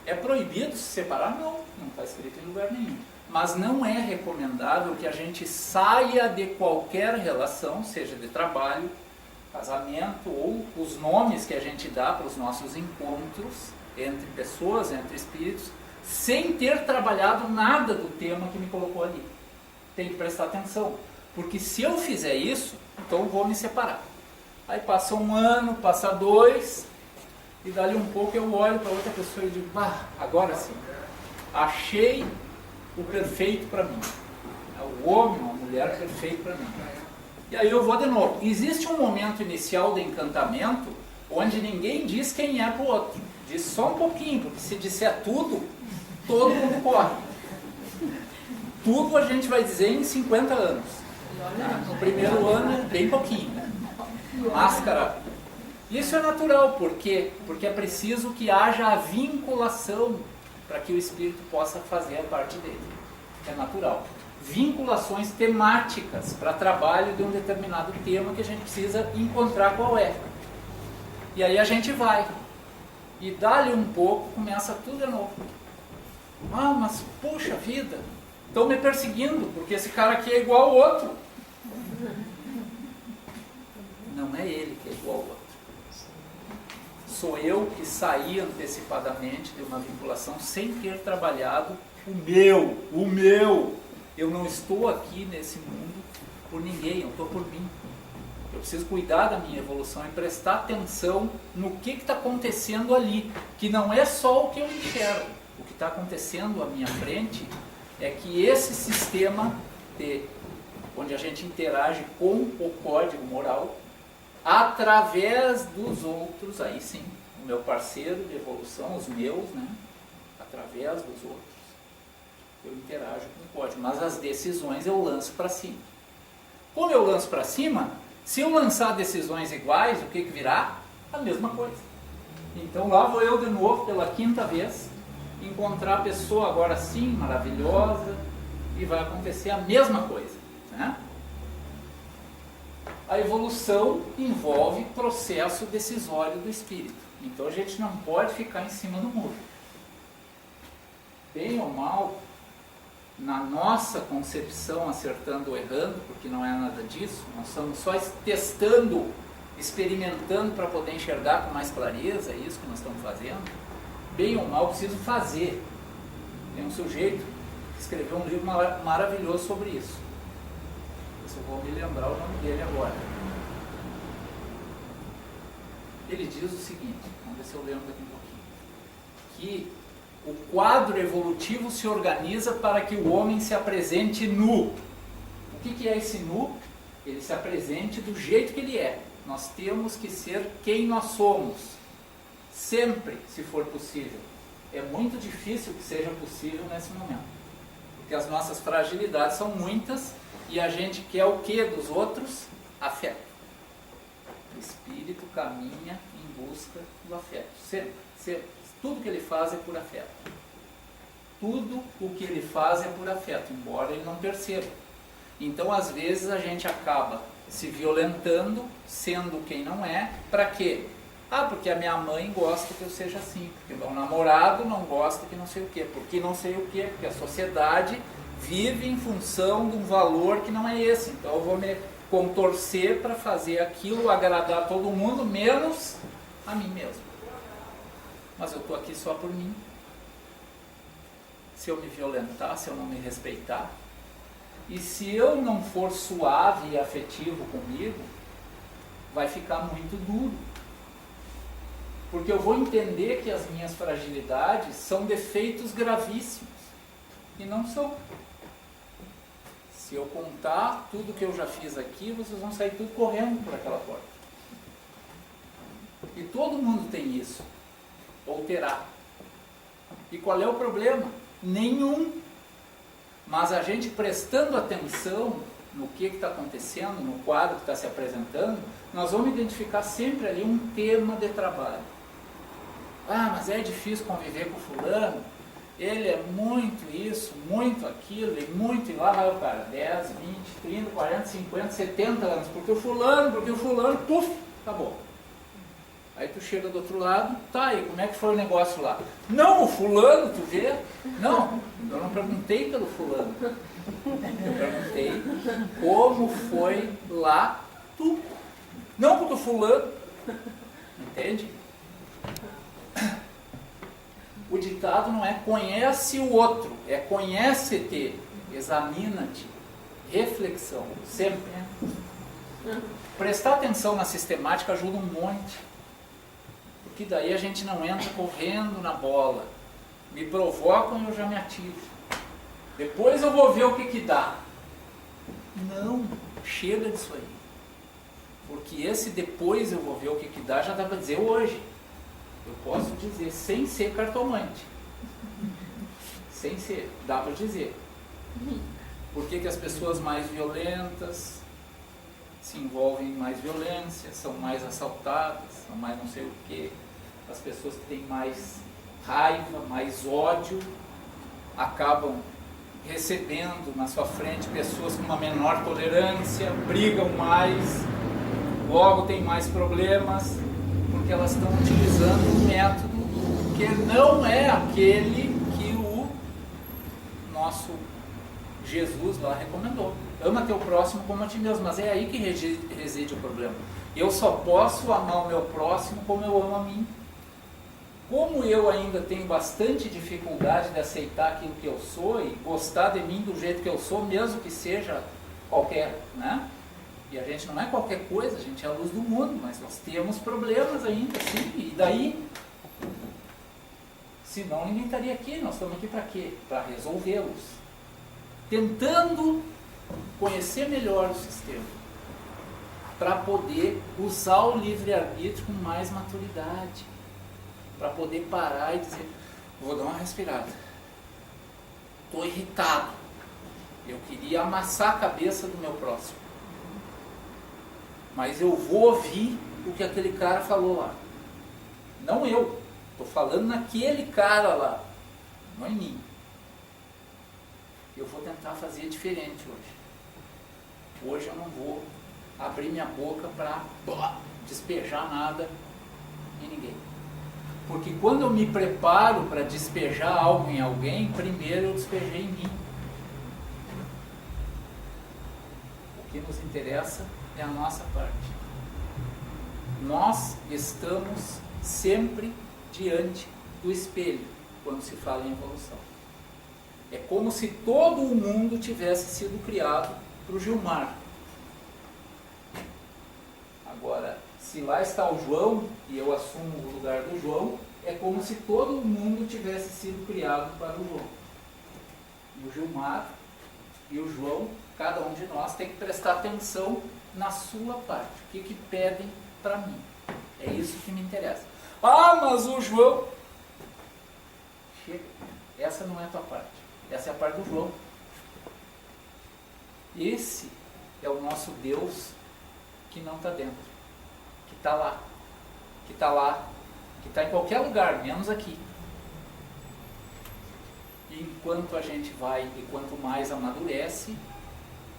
S1: É proibido se separar? Não está escrito em lugar nenhum. Mas não é recomendável que a gente saia de qualquer relação, seja de trabalho, casamento ou os nomes que a gente dá para os nossos encontros entre pessoas, entre espíritos, sem ter trabalhado nada do tema que me colocou ali. Tem que prestar atenção, porque se eu fizer isso, então eu vou me separar. Aí passa um ano, passa 2, e dali um pouco eu olho para outra pessoa e digo, agora sim, achei o perfeito para mim. O homem, uma mulher perfeito para mim. E aí eu vou de novo. Existe um momento inicial de encantamento onde ninguém diz quem é para o outro. Diz só um pouquinho, porque se disser tudo, todo mundo corre. Tudo a gente vai dizer em 50 anos. No primeiro ano, bem pouquinho. Máscara. Isso é natural, por quê? Porque é preciso que haja a vinculação para que o espírito possa fazer a parte dele. É natural. Vinculações temáticas para trabalho de um determinado tema que a gente precisa encontrar qual é. E aí a gente vai. E dali um pouco, começa tudo de novo. Mas puxa vida, estão me perseguindo, porque esse cara aqui é igual ao outro. Não é ele que é igual ao outro. Sou eu que saí antecipadamente de uma vinculação sem ter trabalhado o meu. Eu não estou aqui nesse mundo por ninguém, eu estou por mim. Eu preciso cuidar da minha evolução e prestar atenção no que está acontecendo ali, que não é só o que eu enxergo. O que está acontecendo à minha frente é que esse sistema onde a gente interage com o código moral, através dos outros, aí sim, o meu parceiro de evolução, os meus, né? Através dos outros, eu interajo com o código, mas as decisões eu lanço para cima. Como eu lanço para cima, se eu lançar decisões iguais, o que virá? A mesma coisa. Então lá vou eu de novo, pela 5ª vez, encontrar a pessoa agora sim, maravilhosa, e vai acontecer a mesma coisa, né? A evolução envolve processo decisório do espírito. Então a gente não pode ficar em cima do muro. Bem ou mal, na nossa concepção, acertando ou errando, porque não é nada disso, nós estamos só testando, experimentando para poder enxergar com mais clareza, é isso que nós estamos fazendo. Bem ou mal, preciso fazer. Tem um sujeito que escreveu um livro maravilhoso sobre isso. Eu vou me lembrar o nome dele agora. Ele diz o seguinte, vamos ver se eu lembro daqui um pouquinho, que o quadro evolutivo se organiza para que o homem se apresente nu. O que é esse nu? Ele se apresente do jeito que ele é. Nós temos que ser quem nós somos, sempre, se for possível. É muito difícil que seja possível nesse momento, porque as nossas fragilidades são muitas e a gente quer o que dos outros? Afeto. O espírito caminha em busca do afeto, sempre, sempre. Tudo que ele faz é por afeto. Tudo o que ele faz é por afeto, embora ele não perceba. Então, às vezes, a gente acaba se violentando, sendo quem não é, para quê? Ah, porque a minha mãe gosta que eu seja assim, porque meu namorado não gosta que não sei o quê, porque não sei o quê, porque a sociedade vive em função de um valor que não é esse. Então, eu vou me contorcer para fazer aquilo, agradar todo mundo, menos a mim mesmo. Mas eu estou aqui só por mim. Se eu me violentar, se eu não me respeitar, e se eu não for suave e afetivo comigo, vai ficar muito duro. Porque eu vou entender que as minhas fragilidades são defeitos gravíssimos. E não são. Se eu contar tudo que eu já fiz aqui, vocês vão sair tudo correndo por aquela porta. E todo mundo tem isso. Ou terá. E qual é o problema? Nenhum. Mas a gente prestando atenção no que está acontecendo, no quadro que está se apresentando, nós vamos identificar sempre ali um tema de trabalho. Ah, mas é difícil conviver com fulano, ele é muito isso, muito aquilo, e muito, e lá vai o cara, 10, 20, 30, 40, 50, 70 anos, porque o fulano, puf, acabou. Aí tu chega do outro lado, tá, e como é que foi o negócio lá? Não, o fulano, tu vê? Não, eu não perguntei pelo fulano. Eu perguntei como foi lá tu. Não porque o fulano. Entende? O ditado não é conhece o outro, é conhece-te, examina-te, reflexão, sempre. Prestar atenção na sistemática ajuda um monte. Porque daí a gente não entra correndo na bola. Me provocam e eu já me ativo. Depois eu vou ver o que dá. Não, chega disso aí. Porque esse depois eu vou ver o que dá já dá para dizer hoje. Eu posso dizer sem ser cartomante. Sem ser, dá para dizer. Por que as pessoas mais violentas se envolvem em mais violência, são mais assaltadas, são mais não sei o quê. As pessoas que têm mais raiva, mais ódio, acabam recebendo na sua frente pessoas com uma menor tolerância, brigam mais, logo tem mais problemas, porque elas estão utilizando um método que não é aquele que o nosso Jesus lá recomendou. Ama teu próximo como a ti mesmo. Mas é aí que reside o problema. Eu só posso amar o meu próximo como eu amo a mim. Como eu ainda tenho bastante dificuldade de aceitar aquilo que eu sou e gostar de mim do jeito que eu sou, mesmo que seja qualquer, né? E a gente não é qualquer coisa, a gente é a luz do mundo, mas nós temos problemas ainda, sim. E daí, senão ninguém estaria aqui. Nós estamos aqui para quê? Para resolvê-los. Tentando conhecer melhor o sistema, para poder usar o livre-arbítrio com mais maturidade, para poder parar e dizer, vou dar uma respirada, estou irritado, eu queria amassar a cabeça do meu próximo, mas eu vou ouvir o que aquele cara falou lá, não eu, estou falando naquele cara lá, não em mim. Eu vou tentar fazer diferente hoje. Hoje eu não vou abrir minha boca para despejar nada em ninguém. Porque quando eu me preparo para despejar algo em alguém, primeiro eu despejei em mim. O que nos interessa é a nossa parte. Nós estamos sempre diante do espelho quando se fala em evolução. É como se todo o mundo tivesse sido criado para o Gilmar. Agora, se lá está o João, e eu assumo o lugar do João, é como se todo o mundo tivesse sido criado para o João. E o Gilmar e o João, cada um de nós tem que prestar atenção na sua parte. O que pedem para mim? É isso que me interessa. Ah, mas o João... Chega. Essa não é a tua parte. Essa é a parte do João. Esse é o nosso Deus que não está dentro, que está lá, que está lá, que está em qualquer lugar, menos aqui. E enquanto a gente vai, e quanto mais amadurece,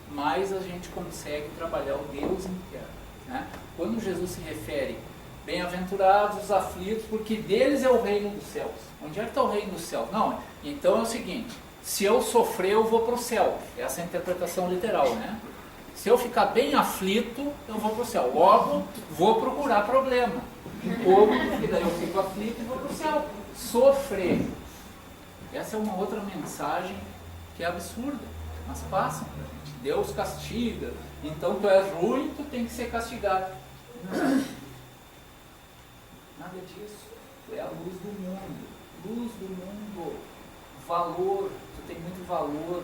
S1: mais a gente consegue trabalhar o Deus interno, né? Quando Jesus se refere, bem-aventurados os aflitos, porque deles é o reino dos céus. Onde é que está o reino dos céus? Não, então é o seguinte, se eu sofrer eu vou para o céu. Essa é a interpretação literal, né? Se eu ficar bem aflito, eu vou para o céu. Logo, vou procurar problema. Como? Porque daí eu fico aflito e vou para o céu. Sofrer. Essa é uma outra mensagem que é absurda, mas passam para a gente. Deus castiga, então tu és ruim, tu tem que ser castigado. Não. Nada disso. Tu é a luz do mundo. Luz do mundo. Valor. Tu tem muito valor,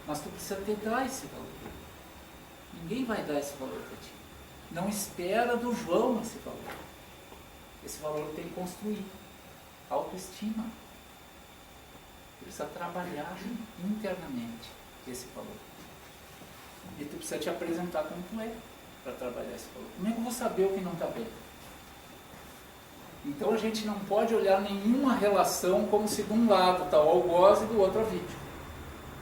S1: mas tu precisa te dar esse valor. Ninguém vai dar esse valor para ti. Não espera do João esse valor. Esse valor tem que construir. Autoestima. Precisa trabalhar internamente esse valor. E tu precisa te apresentar como tu é para trabalhar esse valor. Como é que eu vou saber o que não está bem? Então a gente não pode olhar nenhuma relação como se de um lado está o algoz e do outro a vítima.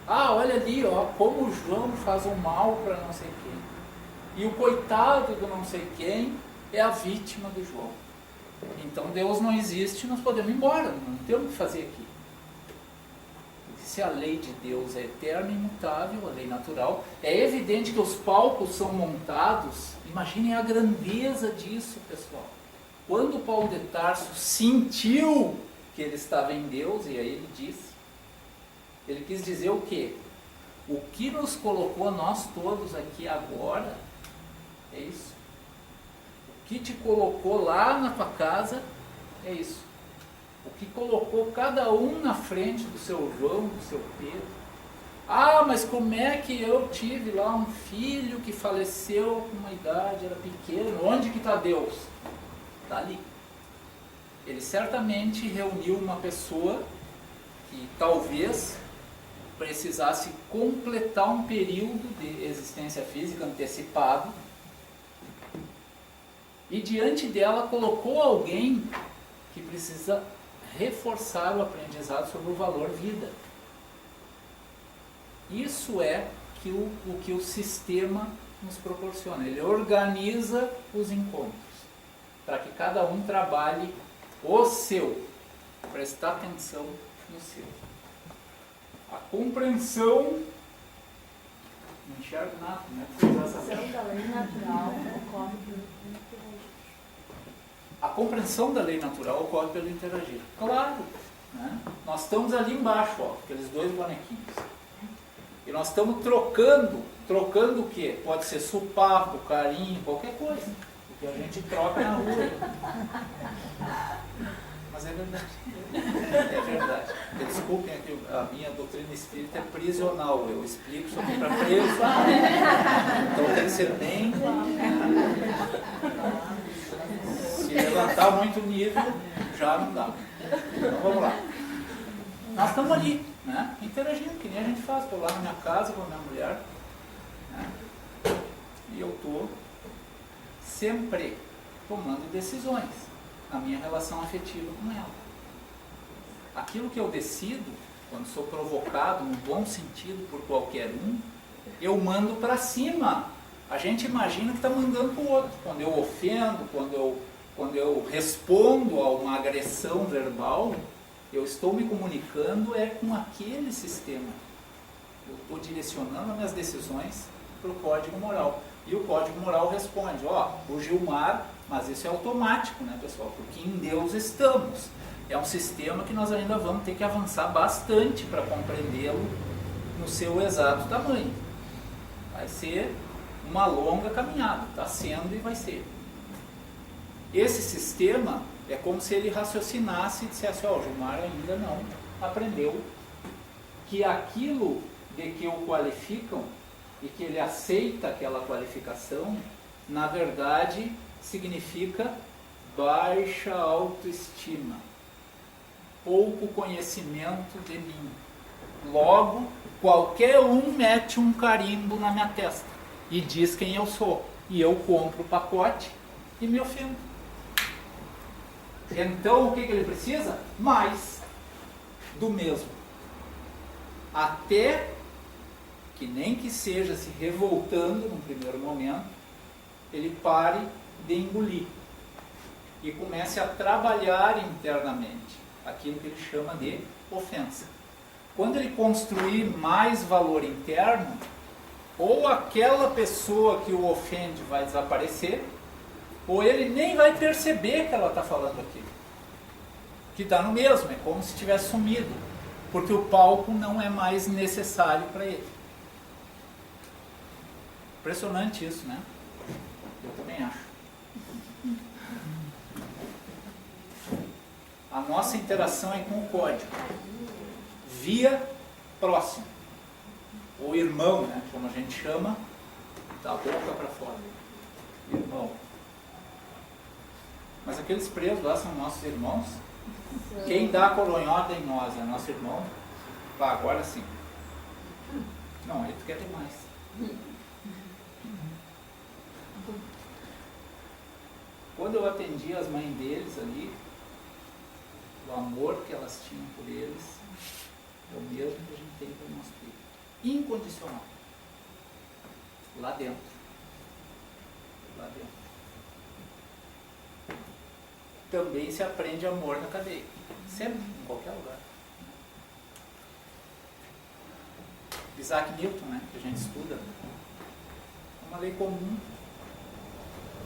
S1: Ah, olha ali, ó, como o João faz o mal para não sei quem. E o coitado do não sei quem é a vítima do João. Então Deus não existe, nós podemos ir embora, não temos o que fazer aqui. Se a lei de Deus é eterna e imutável, a lei natural, é evidente que os palcos são montados. Imaginem a grandeza disso, pessoal. Quando Paulo de Tarso sentiu que ele estava em Deus, e aí ele disse, ele quis dizer o quê? O que nos colocou nós todos aqui agora é isso. O que te colocou lá na tua casa é isso. O que colocou cada um na frente do seu João, do seu Pedro. Ah, mas como é que eu tive lá um filho que faleceu com uma idade, era pequeno, onde que está Deus? Está ali. Ele certamente reuniu uma pessoa que talvez precisasse completar um período de existência física antecipado e diante dela colocou alguém que precisa reforçar o aprendizado sobre o valor vida. Isso é o que o sistema nos proporciona. Ele organiza os encontros para que cada um trabalhe o seu, prestar atenção no seu. A compreensão Não enxergo nada, né? Porque essa
S2: Da lei natural ocorre pelo interagir.
S1: A compreensão da lei natural ocorre pelo interagir. Claro, né? Nós estamos ali embaixo, ó, aqueles dois bonequinhos. E nós estamos trocando o quê? Pode ser sopapo, carinho, qualquer coisa. Porque a gente troca na rua. Mas é verdade. É verdade. Desculpem, aqui, a minha doutrina espírita é prisional. Eu explico sobre para preso. Então tem que ser bem. Se levantar muito nível, já não dá. Então vamos lá. Nós estamos ali, né? Interagindo, que nem a gente faz. Estou lá na minha casa com a minha mulher, né? E eu estou sempre tomando decisões na minha relação afetiva com ela. Aquilo que eu decido, quando sou provocado no bom sentido por qualquer um, eu mando para cima. A gente imagina que está mandando para o outro. Quando eu ofendo, quando eu respondo a uma agressão verbal, eu estou me comunicando com aquele sistema. Eu estou direcionando as minhas decisões para o código moral. E o código moral responde, o Gilmar, mas isso é automático, né, pessoal? Porque em Deus estamos. É um sistema que nós ainda vamos ter que avançar bastante para compreendê-lo no seu exato tamanho. Vai ser uma longa caminhada, está sendo e vai ser. Esse sistema é como se ele raciocinasse e dissesse, o Gilmar ainda não aprendeu que aquilo de que o qualificam e que ele aceita aquela qualificação, na verdade, significa baixa autoestima, pouco conhecimento de mim. Logo, qualquer um mete um carimbo na minha testa e diz quem eu sou. E eu compro o pacote e me ofendo. Então, o que ele precisa? Mais do mesmo. Até que nem que seja se revoltando num primeiro momento, ele pare de engolir e comece a trabalhar internamente aquilo que ele chama de ofensa. Quando ele construir mais valor interno, ou aquela pessoa que o ofende vai desaparecer, ou ele nem vai perceber que ela está falando aquilo. Que está no mesmo, é como se tivesse sumido, porque o palco não é mais necessário para ele. Impressionante isso, né? Eu também acho. A nossa interação é com o código, via próximo, ou irmão, né, como a gente chama, da boca para fora. Irmão. Mas aqueles presos lá são nossos irmãos. Quem dá a coronhada em nós é nosso irmão. Agora sim. Não, ele quer ter mais. Quando eu atendi as mães deles ali, o amor que elas tinham por eles é o mesmo que a gente tem pelo nosso filho. Incondicional. Lá dentro. Lá dentro. Também se aprende amor na cadeia. Sempre, em qualquer lugar. Isaac Newton, né, que a gente estuda, é uma lei comum,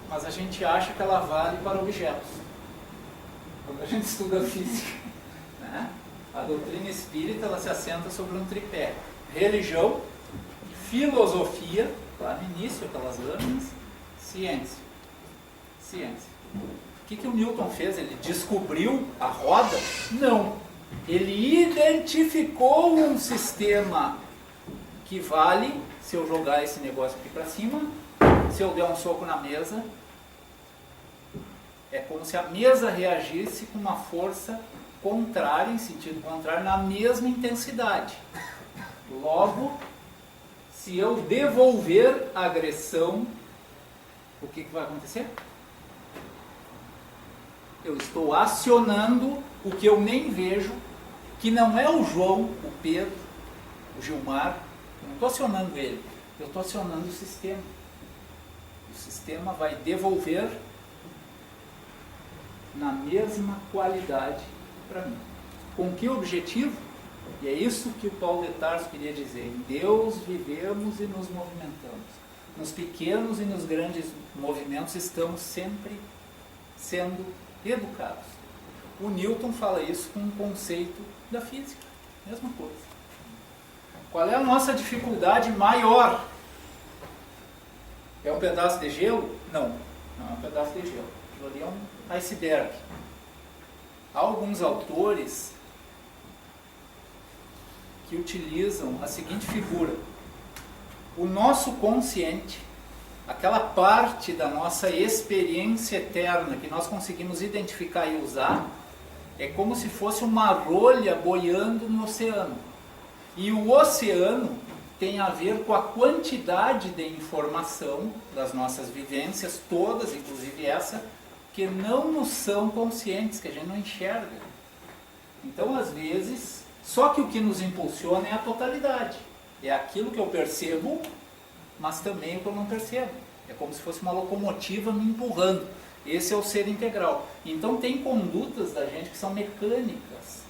S1: mas a gente acha que ela vale para objetos. Quando a gente estuda física, né, a doutrina espírita ela se assenta sobre um tripé: religião, filosofia, lá no início, aquelas lâminas, ciência. Ciência. O que o Newton fez? Ele descobriu a roda? Não. Ele identificou um sistema que vale se eu jogar esse negócio aqui para cima, se eu der um soco na mesa. É como se a mesa reagisse com uma força contrária, em sentido contrário, na mesma intensidade. Logo, se eu devolver a agressão, o que vai acontecer? Eu estou acionando o que eu nem vejo, que não é o João, o Pedro, o Gilmar. Eu não estou acionando ele, eu estou acionando o sistema. O sistema vai devolver na mesma qualidade para mim. Com que objetivo? E é isso que o Paulo de Tarso queria dizer. Em Deus vivemos e nos movimentamos. Nos pequenos e nos grandes movimentos estamos sempre sendo educados. O Newton fala isso com um conceito da física. Mesma coisa. Qual é a nossa dificuldade maior? É um pedaço de gelo? Não, não é um pedaço de gelo. Aquilo ali é um iceberg. Há alguns autores que utilizam a seguinte figura. O nosso consciente, aquela parte da nossa experiência eterna que nós conseguimos identificar e usar, é como se fosse uma rolha boiando no oceano. E o oceano tem a ver com a quantidade de informação das nossas vivências, todas, inclusive essa, que não nos são conscientes, que a gente não enxerga. Então, às vezes, só que o que nos impulsiona é a totalidade. É aquilo que eu percebo, mas também o que eu não percebo. É como se fosse uma locomotiva me empurrando. Esse é o ser integral. Então tem condutas da gente que são mecânicas.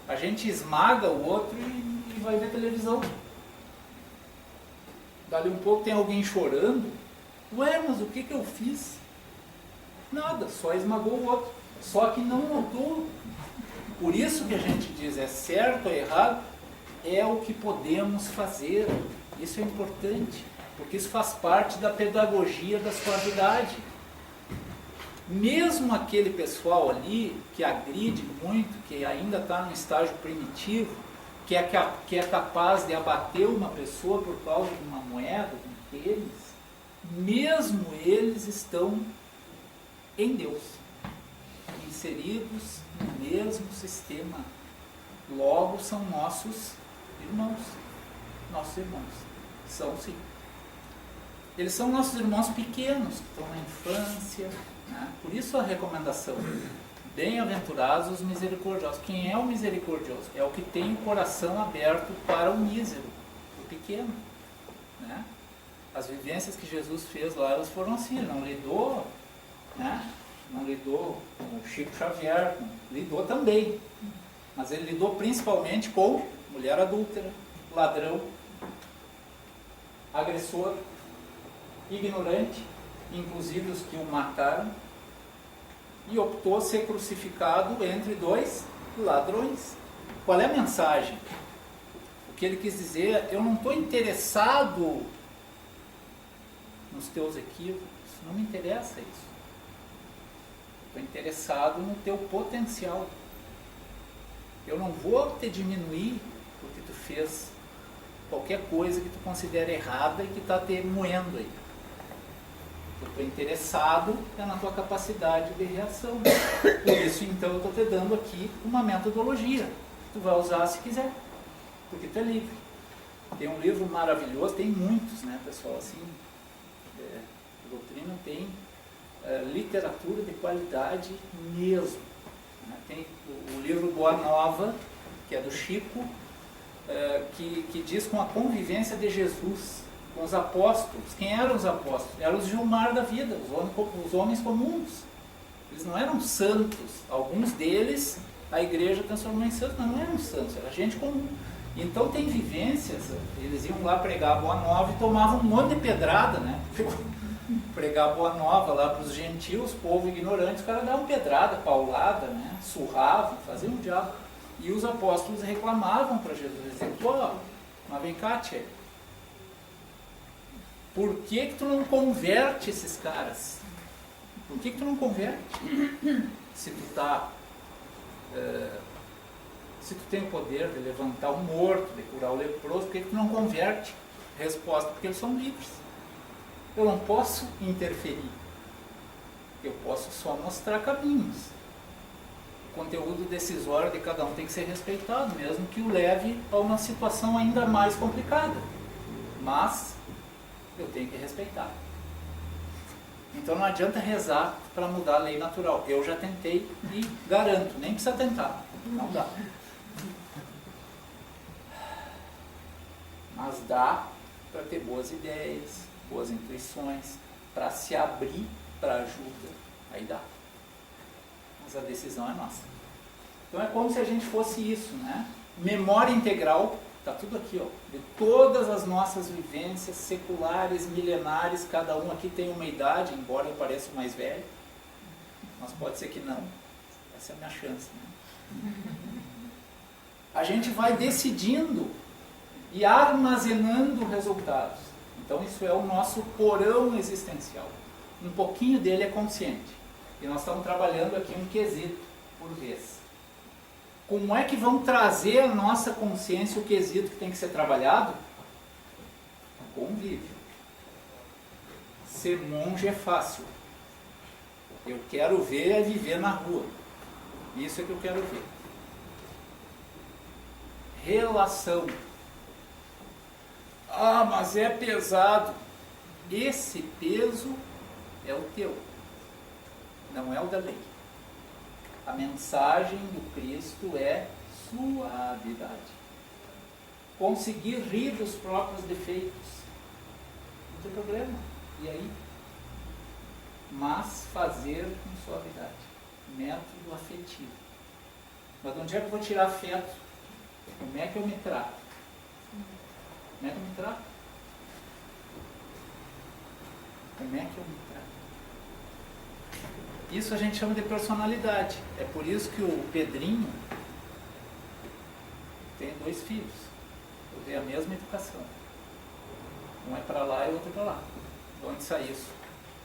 S1: A gente esmaga o outro e vai ver televisão. Dali um pouco tem alguém chorando. Ué, mas o que eu fiz? Nada, só esmagou o outro. Só que não notou. Por isso que a gente diz, é certo ou errado, é o que podemos fazer. Isso é importante, porque isso faz parte da pedagogia da suavidade. Mesmo aquele pessoal ali que agride muito, que ainda está no estágio primitivo, que é capaz de abater uma pessoa por causa de uma moeda, de um tênis, mesmo eles estão em Deus, inseridos no mesmo sistema. Logo são nossos irmãos. Nossos irmãos. São sim. Eles são nossos irmãos pequenos, que estão na infância, né? Por isso a recomendação. Bem-aventurados os misericordiosos. Quem é o misericordioso? É o que tem o coração aberto para o mísero, o pequeno, né? As vivências que Jesus fez lá, elas foram assim. Ele não lidou, né? Não lidou com o Chico Xavier, lidou também. Mas ele lidou principalmente com mulher adúltera, ladrão, agressor, ignorante, inclusive os que o mataram, e optou ser crucificado entre dois ladrões. Qual é a mensagem? O que ele quis dizer, eu não estou interessado nos teus equívocos, não me interessa isso. Estou interessado no teu potencial. Eu não vou te diminuir porque tu fez qualquer coisa que tu considera errada e que está te moendo aí. Eu estou interessado na tua capacidade de reação. Por isso, então, eu estou te dando aqui uma metodologia. Tu vai usar se quiser, porque tu é livre. Tem um livro maravilhoso, tem muitos, né, pessoal, assim, doutrina tem literatura de qualidade mesmo. Né? Tem o livro Boa Nova, que é do Chico, que diz com a convivência de Jesus com os apóstolos. Quem eram os apóstolos? Eram os Gilmar da vida, os homens comuns. Eles não eram santos. Alguns deles a igreja transformou em santos, mas não eram santos, era gente comum. Então tem vivências, eles iam lá pregar a Boa Nova e tomavam um monte de pedrada, né? Pregar a Boa Nova lá para os gentios, povo ignorante, os caras davam pedrada, paulada, né? Surravam, faziam o diabo. E os apóstolos reclamavam para Jesus, diziam, pô, mas vem cá, tchê, por que tu não converte esses caras? Por que tu não converte? Se tu tem o poder de levantar um morto, de curar o leproso, por que tu não converte? Resposta, porque eles são livres. Eu não posso interferir. Eu posso só mostrar caminhos. O conteúdo decisório de cada um tem que ser respeitado, mesmo que o leve a uma situação ainda mais complicada. Mas eu tenho que respeitar. Então não adianta rezar para mudar a lei natural. Eu já tentei e garanto, nem precisa tentar. Não dá. Mas dá para ter boas ideias, boas intuições, para se abrir para ajuda. Aí dá. Mas a decisão é nossa. Então é como se a gente fosse isso, né? memória integral, está tudo aqui, ó, de todas as nossas vivências seculares, milenares, cada um aqui tem uma idade, embora eu pareça o mais velho, mas pode ser que não. Essa é a minha chance, né? A gente vai decidindo e armazenando resultados. Então isso é o nosso porão existencial. Um pouquinho dele é consciente. E nós estamos trabalhando aqui um quesito por vez. Como é que vão trazer a nossa consciência o quesito que tem que ser trabalhado? Convívio. Ser monge é fácil. Eu quero ver é viver na rua. Isso é que eu quero ver. Relação. Ah, mas é pesado. Esse peso é o teu, não é o da lei. A mensagem do Cristo é suavidade. Conseguir rir dos próprios defeitos. Não tem problema. E aí? Mas fazer com suavidade. Método afetivo. Mas de onde é que eu vou tirar afeto? Como é que eu me trato? Como é que eu me trato? Como é que eu me trato? Isso a gente chama de personalidade. É por isso que o Pedrinho tem 2 filhos. Eu dei a mesma educação. Um é para lá e o outro é para lá. De onde sai isso?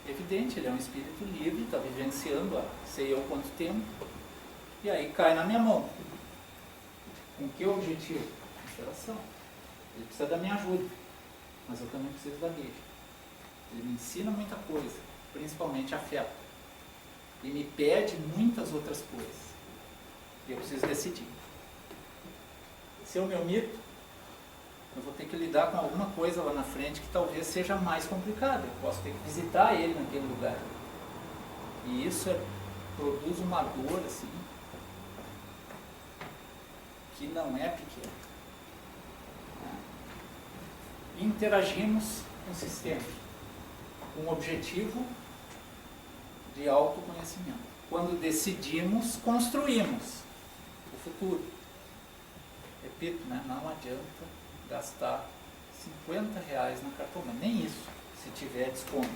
S1: Evidente, ele é um espírito livre, está vivenciando há sei eu quanto tempo. E aí cai na minha mão. Com que objetivo? Interação. Ele precisa da minha ajuda, mas eu também preciso da dele. Ele me ensina muita coisa, principalmente afeto. E me pede muitas outras coisas. E eu preciso decidir. Se é o meu mito, eu vou ter que lidar com alguma coisa lá na frente que talvez seja mais complicada. Eu posso ter que visitar ele naquele lugar. E isso produz uma dor assim, que não é pequena. Interagimos com o sistema, com o objetivo de autoconhecimento. Quando decidimos, construímos o futuro. Repito, né? Não adianta gastar R$50 na cartomante, nem isso, se tiver desconto.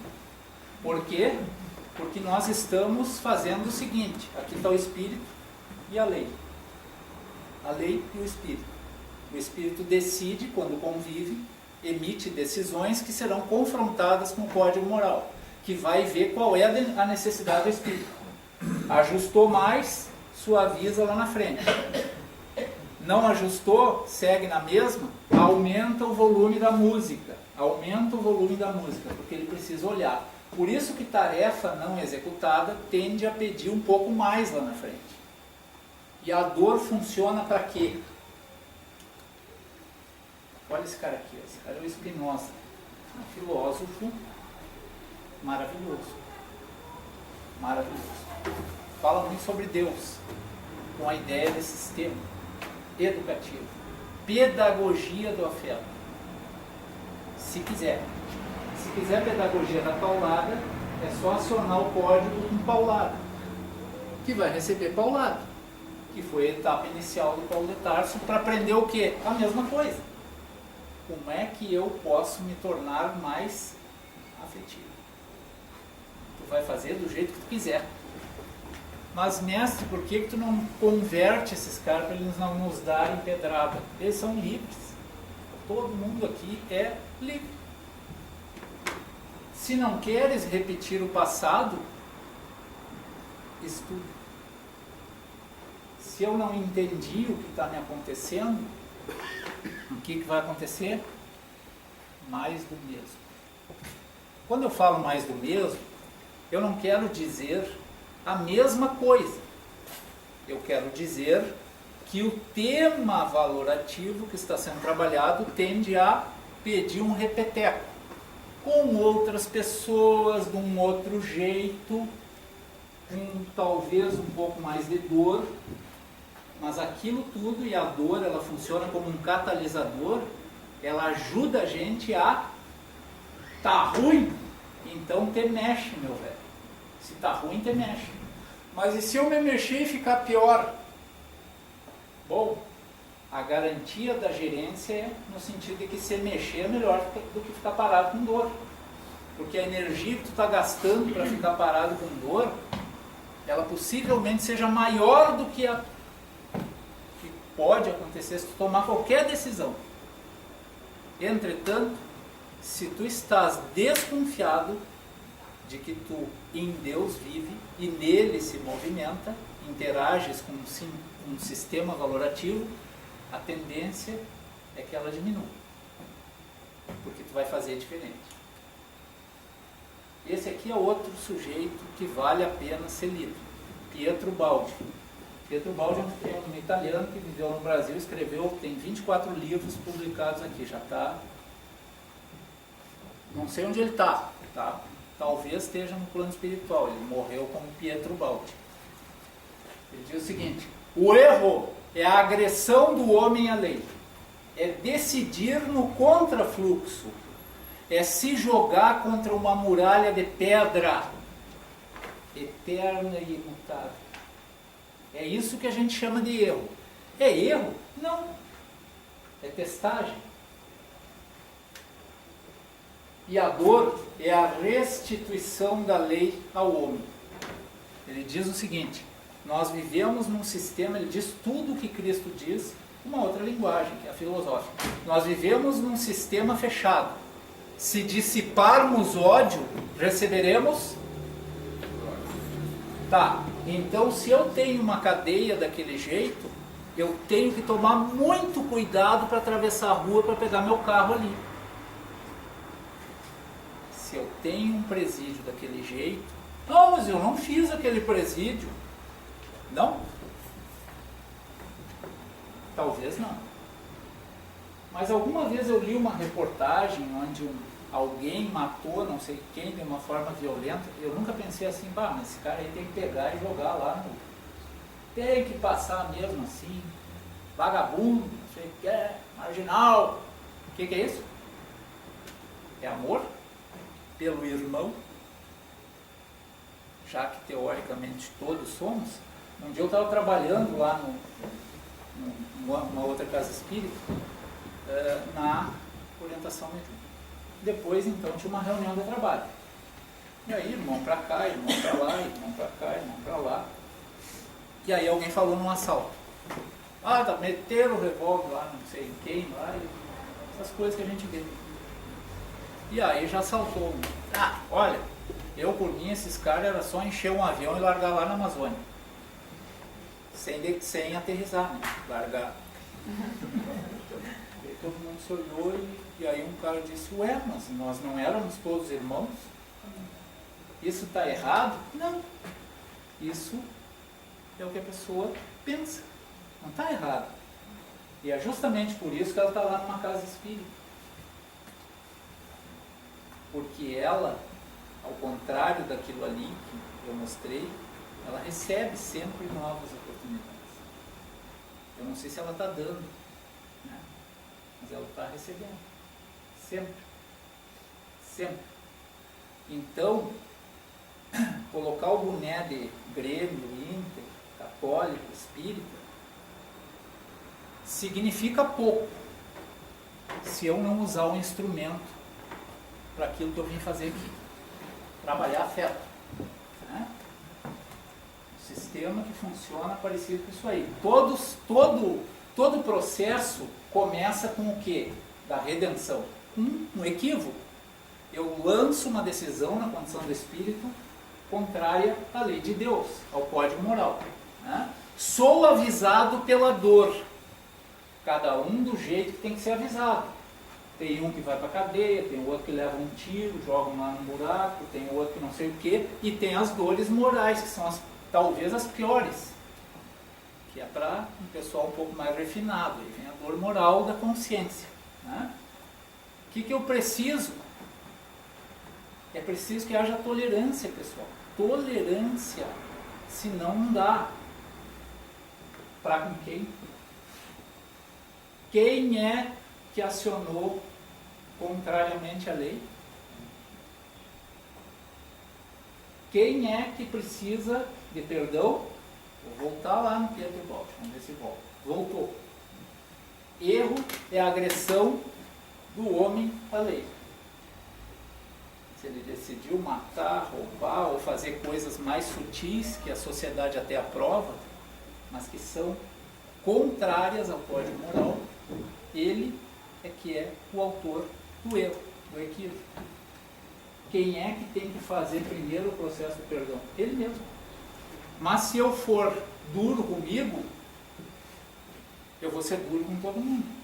S1: Por quê? Porque nós estamos fazendo o seguinte, aqui está o espírito e a lei. A lei e o espírito. O espírito decide quando convive, emite decisões que serão confrontadas com o código moral, que vai ver qual é a necessidade do espírito. Ajustou mais, suaviza lá na frente. Não ajustou, segue na mesma, aumenta o volume da música. Aumenta o volume da música, porque ele precisa olhar. Por isso que tarefa não executada tende a pedir um pouco mais lá na frente. E a dor funciona para quê? Olha esse cara aqui, esse cara é o Spinoza, um filósofo maravilhoso. Maravilhoso. Fala muito sobre Deus, com a ideia desse sistema educativo. Pedagogia do afeto. Se quiser pedagogia da paulada, é só acionar o código com paulada, que vai receber paulada, que foi a etapa inicial do Paulo de Tarso, para aprender o quê? A mesma coisa. Como é que eu posso me tornar mais afetivo? Tu vai fazer do jeito que tu quiser. Mas, mestre, por que tu não converte esses caras para eles não nos darem pedrada? Eles são livres. Todo mundo aqui é livre. Se não queres repetir o passado, estuda. Se eu não entendi o que está me acontecendo, o que vai acontecer? Mais do mesmo. Quando eu falo mais do mesmo, eu não quero dizer a mesma coisa. Eu quero dizer que o tema valorativo que está sendo trabalhado tende a pedir um repeteco, com outras pessoas, de um outro jeito, com talvez um pouco mais de dor, mas aquilo tudo, e a dor, ela funciona como um catalisador, ela ajuda a gente a tá ruim, então te mexe, meu velho. Se tá ruim, te mexe. Mas e se eu me mexer e ficar pior? Bom, A garantia da gerência é no sentido de que se mexer é melhor do que ficar parado com dor. Porque a energia que tu está gastando para ficar parado com dor, ela possivelmente seja maior do que a que pode acontecer se tu tomar qualquer decisão. Entretanto, se tu estás desconfiado de que tu em Deus vive e nele se movimenta, interages com um sistema valorativo, a tendência é que ela diminua, porque tu vai fazer diferente. Esse aqui é outro sujeito que vale a pena ser lido, Pietro Baldi. Pietro Baldi é um italiano que viveu no Brasil, escreveu, tem 24 livros publicados aqui, já está, não sei onde ele está, tá? Talvez esteja no plano espiritual, ele morreu como Pietro Baldi. Ele diz o seguinte: o erro é a agressão do homem à lei, é decidir no contrafluxo, é se jogar contra uma muralha de pedra, eterna e imutável. É isso que a gente chama de erro. É erro? Não. É testagem. E a dor é a restituição da lei ao homem. Ele diz o seguinte: nós vivemos num sistema, ele diz tudo o que Cristo diz, uma outra linguagem, que é a filosófica. Nós vivemos num sistema fechado. Se dissiparmos ódio, receberemos? Tá, então se eu tenho uma cadeia daquele jeito, eu tenho que tomar muito cuidado para atravessar a rua para pegar meu carro ali. Se eu tenho um presídio daquele jeito, não, mas eu não fiz aquele presídio. Não? Talvez não. Mas alguma vez eu li uma reportagem onde alguém matou não sei quem de uma forma violenta. Eu nunca pensei assim, bah, mas esse cara aí tem que pegar e jogar lá no... Tem que passar mesmo assim, vagabundo, não sei o que é, marginal. O que é isso? É amor pelo irmão, já que teoricamente todos somos. Um dia eu estava trabalhando lá numa outra casa espírita, na orientação mediúnica. Depois, então, tinha uma reunião de trabalho. E aí, irmão para cá, irmão para lá, irmão para cá, irmão para lá. E aí alguém falou num assalto. Ah, tá, meteram o revólver lá, não sei em quem, lá, essas coisas que a gente vê. E aí já saltou. Ah, olha, eu por mim, esses caras era só encher um avião e largar lá na Amazônia. Sem aterrissar, né? Largar. E todo mundo se olhou e aí um cara disse, ué, mas nós não éramos todos irmãos? Isso está errado? Não. Isso é o que a pessoa pensa. Não está errado. E é justamente por isso que ela está lá numa casa espírita. Porque ela, ao contrário daquilo ali que eu mostrei, ela recebe sempre novas oportunidades. Eu não sei se ela está dando, né? Mas ela está recebendo. Sempre. Sempre. Então, colocar o boné de Grêmio, Inter, Católico, Espírita, significa pouco se eu não usar o instrumento para aquilo que eu vim fazer aqui. Trabalhar afeto. Né? Um sistema que funciona parecido com isso aí. Todo o processo começa com o quê? Da redenção. Um equívoco. Eu lanço uma decisão na condição do espírito contrária à lei de Deus, ao código moral. Né? Sou avisado pela dor. Cada um do jeito que tem que ser avisado. Tem um que vai para a cadeia, tem outro que leva um tiro, joga lá no buraco, tem outro que não sei o quê, e tem as dores morais, que são talvez as piores, que é para um pessoal um pouco mais refinado. Aí vem a dor moral da consciência. Né? O que eu preciso? É preciso que haja tolerância, pessoal. Tolerância, senão não dá. Para com quem? Quem é que acionou contrariamente à lei? Quem é que precisa de perdão? Vou voltar lá no Pietro Baldi, vamos ver se volta. Voltou. Erro é a agressão do homem à lei. Se ele decidiu matar, roubar ou fazer coisas mais sutis que a sociedade até aprova, mas que são contrárias ao código moral, ele é que é o autor do erro, do equívoco. Quem é que tem que fazer primeiro o processo de perdão? Ele mesmo. Mas se eu for duro comigo, eu vou ser duro com todo mundo.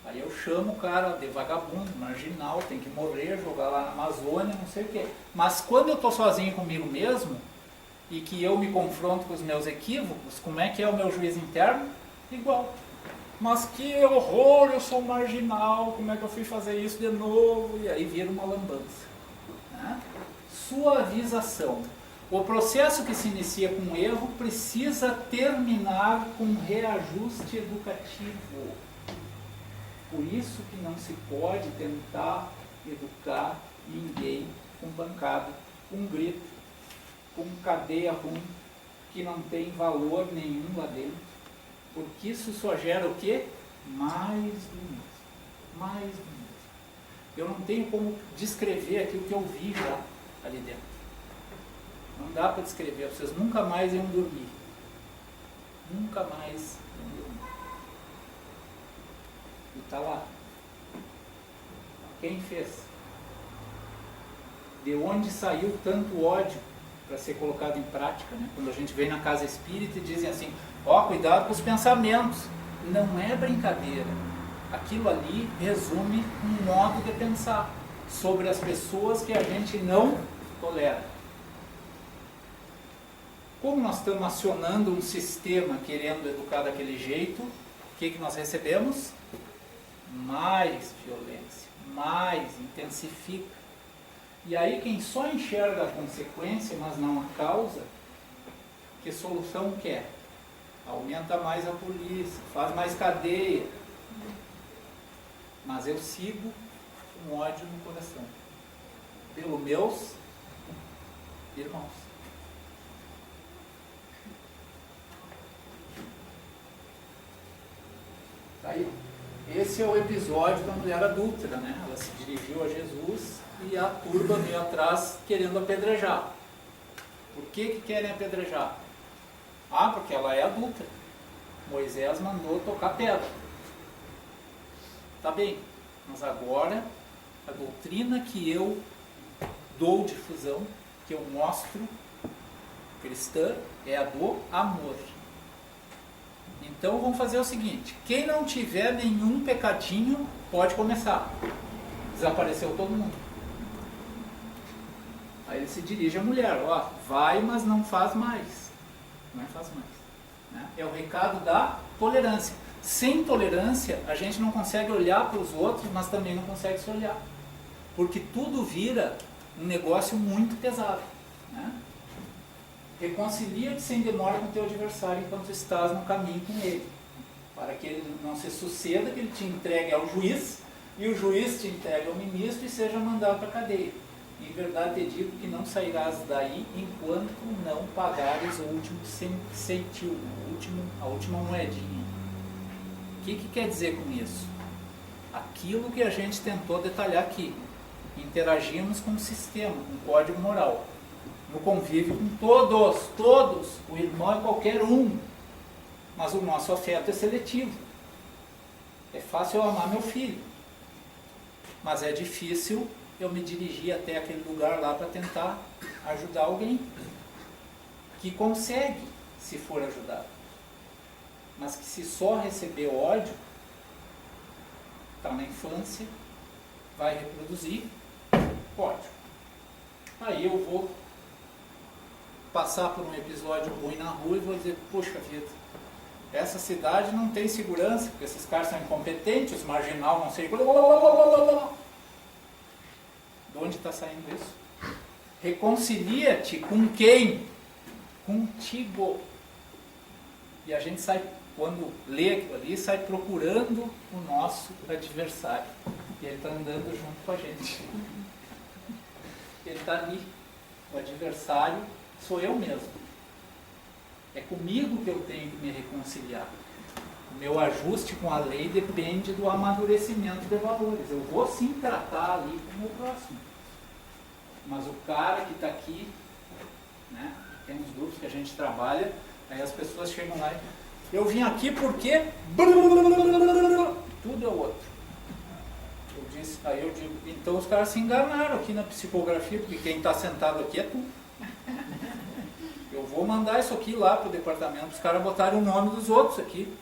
S1: Aí eu chamo o cara de vagabundo, marginal, tem que morrer, jogar lá na Amazônia, não sei o quê. Mas quando eu estou sozinho comigo mesmo, e que eu me confronto com os meus equívocos, como é que é o meu juízo interno? Igual. Mas que horror, eu sou marginal, como é que eu fui fazer isso de novo? E aí vira uma lambança. Né? Suavização. O processo que se inicia com erro precisa terminar com reajuste educativo. Por isso que não se pode tentar educar ninguém com pancada, com grito, com cadeia ruim, que não tem valor nenhum lá dentro. Porque isso só gera o quê? Mais do mesmo. Mais do mesmo. Eu não tenho como descrever aquilo que eu vi já ali dentro. Não dá para descrever. Vocês nunca mais iam dormir. Nunca mais iam dormir. E está lá. Quem fez? De onde saiu tanto ódio para ser colocado em prática? Né? Quando a gente vem na casa espírita e dizem assim, cuidado com os pensamentos. Não é brincadeira. Aquilo ali resume um modo de pensar sobre as pessoas que a gente não tolera. Como nós estamos acionando um sistema querendo educar daquele jeito, o que nós recebemos? Mais violência, mais intensifica. E aí quem só enxerga a consequência, mas não a causa, que solução quer? Aumenta mais a polícia, faz mais cadeia. Mas eu sigo com ódio no coração. Pelos meus irmãos. Aí, esse é o episódio da mulher adúltera, né? Ela se dirigiu a Jesus e a turba veio atrás querendo apedrejar. Por que querem apedrejar? Porque ela é adúltera. Moisés mandou tocar pedra. Tá bem, mas agora a doutrina que eu dou difusão, que eu mostro cristã, é a do amor. Então vamos fazer o seguinte, quem não tiver nenhum pecadinho, pode começar. Desapareceu todo mundo. Aí ele se dirige à mulher, vai, mas não faz mais. Não faz mais. Né? É o recado da tolerância. Sem tolerância, a gente não consegue olhar para os outros, mas também não consegue se olhar. Porque tudo vira um negócio muito pesado. Né? Reconcilia-te sem demora com o teu adversário enquanto estás no caminho com ele. Para que ele não se suceda, que ele te entregue ao juiz, e o juiz te entregue ao ministro e seja mandado para a cadeia. Em verdade te digo que não sairás daí enquanto não pagares o último centil, a última moedinha. O que quer dizer com isso? Aquilo que a gente tentou detalhar aqui. Interagimos com o sistema, com o código moral. No convívio com todos, o irmão é qualquer um. Mas o nosso afeto é seletivo. É fácil eu amar meu filho. Mas é difícil eu me dirigir até aquele lugar lá para tentar ajudar alguém. Que consegue, se for ajudado. Mas que se só receber ódio, está na infância, vai reproduzir ódio. Aí eu vou passar por um episódio ruim na rua e vou dizer, puxa vida, essa cidade não tem segurança, porque esses caras são incompetentes, os marginal não sei... De onde está saindo isso? Reconcilia-te com quem? Contigo. E a gente sai, quando lê aquilo ali, sai procurando o nosso adversário. E ele está andando junto com a gente. Ele está ali. O adversário sou eu mesmo. É comigo que eu tenho que me reconciliar. O meu ajuste com a lei depende do amadurecimento de valores. Eu vou sim tratar ali com o meu próximo. Mas o cara que está aqui, né, tem uns grupos que a gente trabalha, aí as pessoas chegam lá e eu vim aqui porque tudo é o outro. Aí eu digo, então os caras se enganaram aqui na psicografia, porque quem está sentado aqui é tu. Eu vou mandar isso aqui lá para o departamento, os caras botarem o nome dos outros aqui.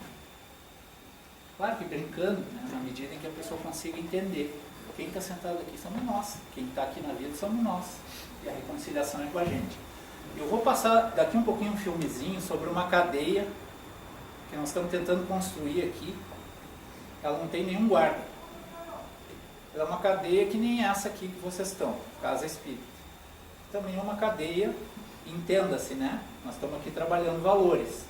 S1: Claro que brincando, né, na medida em que a pessoa consiga entender. Quem está sentado aqui somos nós, quem está aqui na vida somos nós. E a reconciliação é com a gente. Eu vou passar daqui um pouquinho um filmezinho sobre uma cadeia que nós estamos tentando construir aqui. Ela não tem nenhum guarda. Ela é uma cadeia que nem essa aqui que vocês estão, Casa Espírita. Também é uma cadeia, entenda-se, né? Nós estamos aqui trabalhando valores.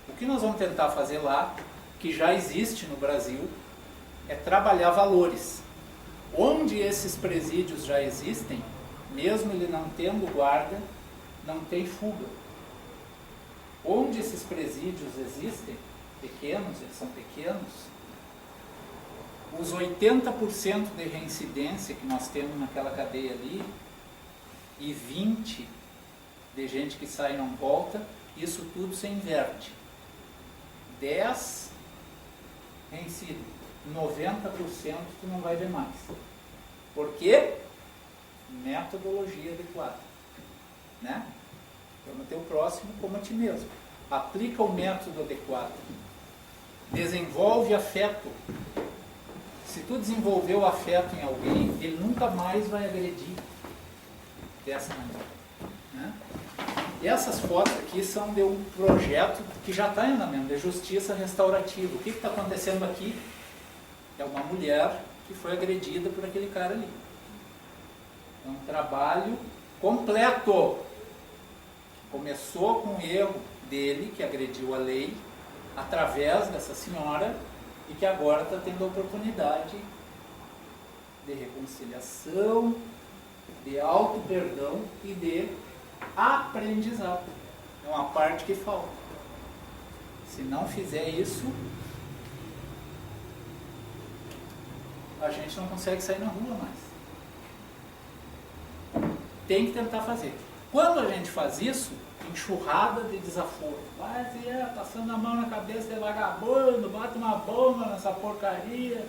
S1: O que nós vamos tentar fazer lá, que já existe no Brasil, é trabalhar valores. Onde esses presídios já existem, mesmo ele não tendo guarda, não tem fuga. Onde esses presídios existem, pequenos, eles são pequenos, os 80% de reincidência que nós temos naquela cadeia ali, e 20% de gente que sai e não volta, isso tudo se inverte. 10 reincide, 90% tu não vai ver mais. Por quê? Metodologia adequada. Né? Ama teu próximo como a ti mesmo. Aplica o método adequado. Desenvolve afeto. Se tu desenvolver o afeto em alguém, ele nunca mais vai agredir dessa maneira. Né? E essas fotos aqui são de um projeto que já está em andamento, de justiça restaurativa. O que está acontecendo aqui? É uma mulher que foi agredida por aquele cara ali. É um trabalho completo. Começou com o erro dele, que agrediu a lei, através dessa senhora, e que agora está tendo a oportunidade de reconciliação, de auto-perdão e de aprendizado. É uma parte que falta. Se não fizer isso, a gente não consegue sair na rua mais. Tem que tentar fazer. Quando a gente faz isso, enxurrada de desaforo. Vai passando a mão na cabeça de vagabundo, bota uma bomba nessa porcaria,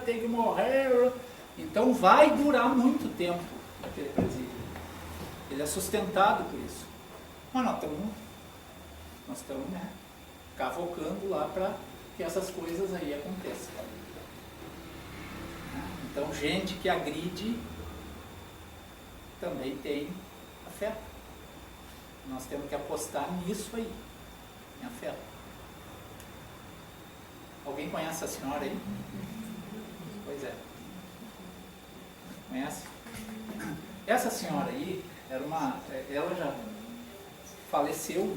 S1: tem que morrer. Então vai durar muito tempo aquele presídio. Ele é sustentado por isso. Mas nós estamos né, cavocando lá para que essas coisas aí aconteçam. Então gente que agride também tem afeto. Nós temos que apostar nisso aí, em afeto. Alguém conhece a senhora aí? Pois é. Conhece? Essa senhora aí, ela já faleceu,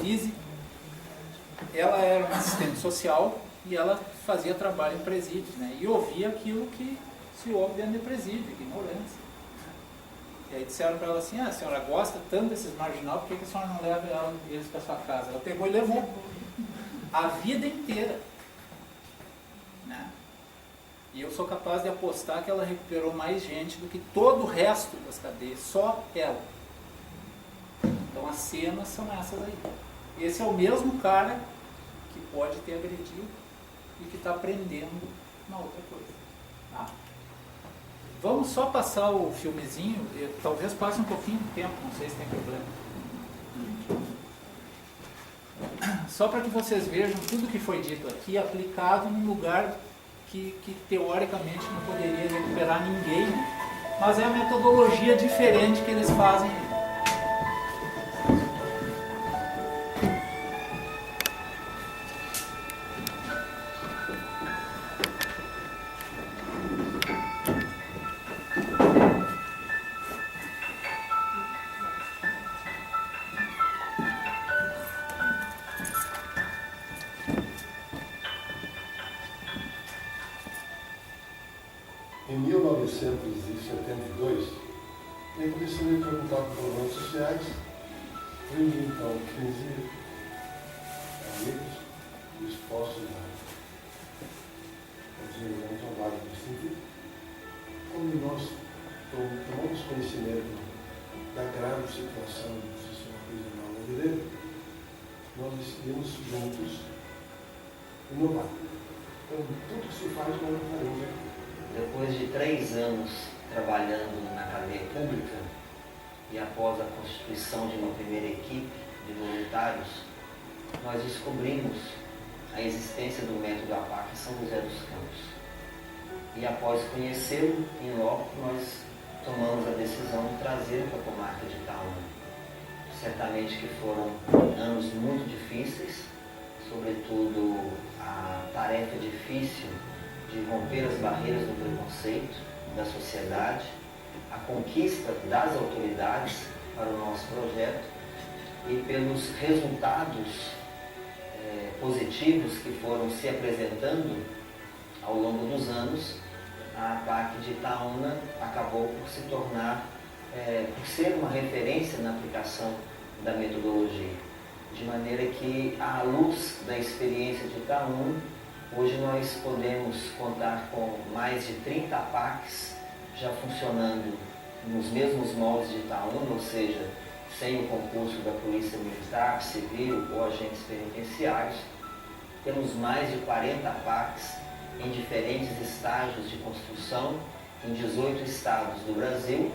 S1: Vise. Ela era uma assistente social e ela fazia trabalho em presídios, né? E ouvia aquilo que se ouve dentro de presídio, ignorância. E aí disseram para ela assim, a senhora gosta tanto desses marginal, por que a senhora não leva eles para sua casa? Ela pegou e levou. A vida inteira. Né? E eu sou capaz de apostar que ela recuperou mais gente do que todo o resto das cadeias, só ela. Então as cenas são essas aí. Esse é o mesmo cara que pode ter agredido e que está aprendendo uma outra coisa. Tá? Vamos só passar o filmezinho, talvez passe um pouquinho de tempo, não sei se tem problema. Só para que vocês vejam tudo que foi dito aqui aplicado num lugar que teoricamente não poderia recuperar ninguém, mas é a metodologia diferente que eles fazem.
S3: Em 1972, ele começou a me perguntar por problemas sociais, reuni então 15 amigos, dispostos a desenvolver um trabalho distintivo. Quando nós tomamos conhecimento da grave situação do sistema prisional brasileiro, nós decidimos juntos inovar. Então, tudo que se faz, nós faremos aqui.
S4: Depois de 3 anos trabalhando na cadeia pública e após a constituição de uma primeira equipe de voluntários, nós descobrimos a existência do método APAC em São José dos Campos. E após conhecê-lo em loco, nós tomamos a decisão de trazê-lo para a comarca de Itaúna. Certamente que foram anos muito difíceis, sobretudo a tarefa difícil de romper as barreiras do preconceito da sociedade, a conquista das autoridades para o nosso projeto e pelos resultados positivos que foram se apresentando ao longo dos anos, a APAC de Itaúna acabou por se tornar, por ser uma referência na aplicação da metodologia. De maneira que, à luz da experiência de Itaúna, hoje nós podemos contar com mais de 30 APACs já funcionando nos mesmos moldes de Itaúna, ou seja, sem o concurso da Polícia Militar, Civil ou agentes penitenciários. Temos mais de 40 APACs em diferentes estágios de construção em 18 estados do Brasil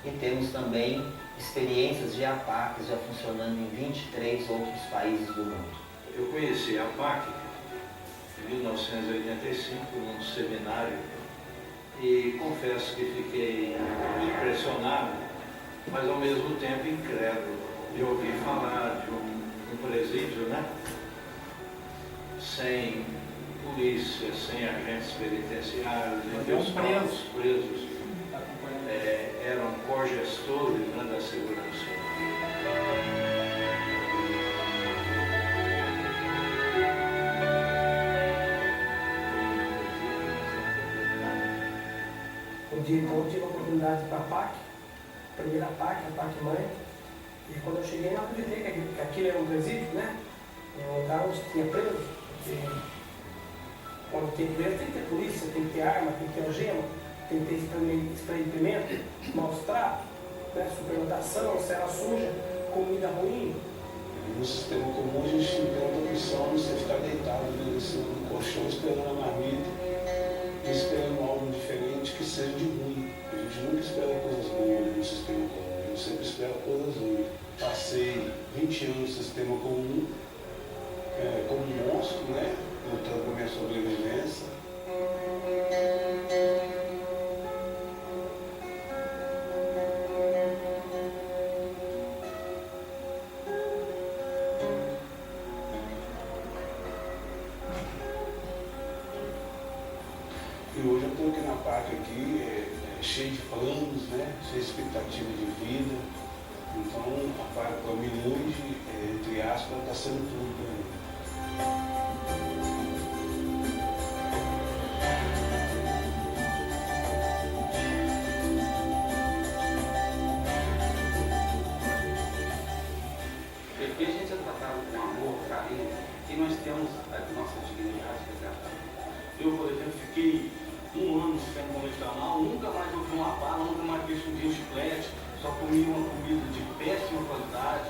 S4: e temos também experiências de APACs já funcionando em 23 outros países do mundo.
S5: Eu conheci a APAC em 1985 num seminário e confesso que fiquei impressionado, mas ao mesmo tempo incrédulo de ouvir falar de um presídio, né? Sem polícia, sem agentes penitenciários, em que os próprios presos eram cogestores, né, da segurança.
S6: Um dia então eu tive a oportunidade para a PAC, a primeira PAC, a PAC mãe, e quando eu cheguei não acreditei que aquilo era um presídio, né? Um lugar onde tinha preso, porque quando tem preso tem que ter polícia, tem que ter arma, tem que ter algema, tem que ter spray de pimenta, maus tratos, né? Superlotação, cela suja, comida ruim.
S3: No sistema comum a gente tem outra opção de você ficar deitado em cima do colchão esperando a marmita, esperando algo diferente que seja de ruim. A gente nunca espera coisas boas no sistema comum, a gente sempre espera coisas ruins. Passei 20 anos no sistema comum, como monstro, né? Lutando por minha sobrevivência. E hoje eu estou aqui na PAC aqui, cheio de planos, né? Cheio de expectativa de vida. Então a PAC para mim hoje, entre aspas, está sendo tudo para mim.
S7: Porque a gente é tratado com amor, carinho, e nós temos a nossa dignidade resgatada. Eu, por exemplo, fiquei 1 ano no sistema convencional, nunca mais ouvi uma bala, nunca mais vi um chiclete, só comi uma comida de péssima qualidade.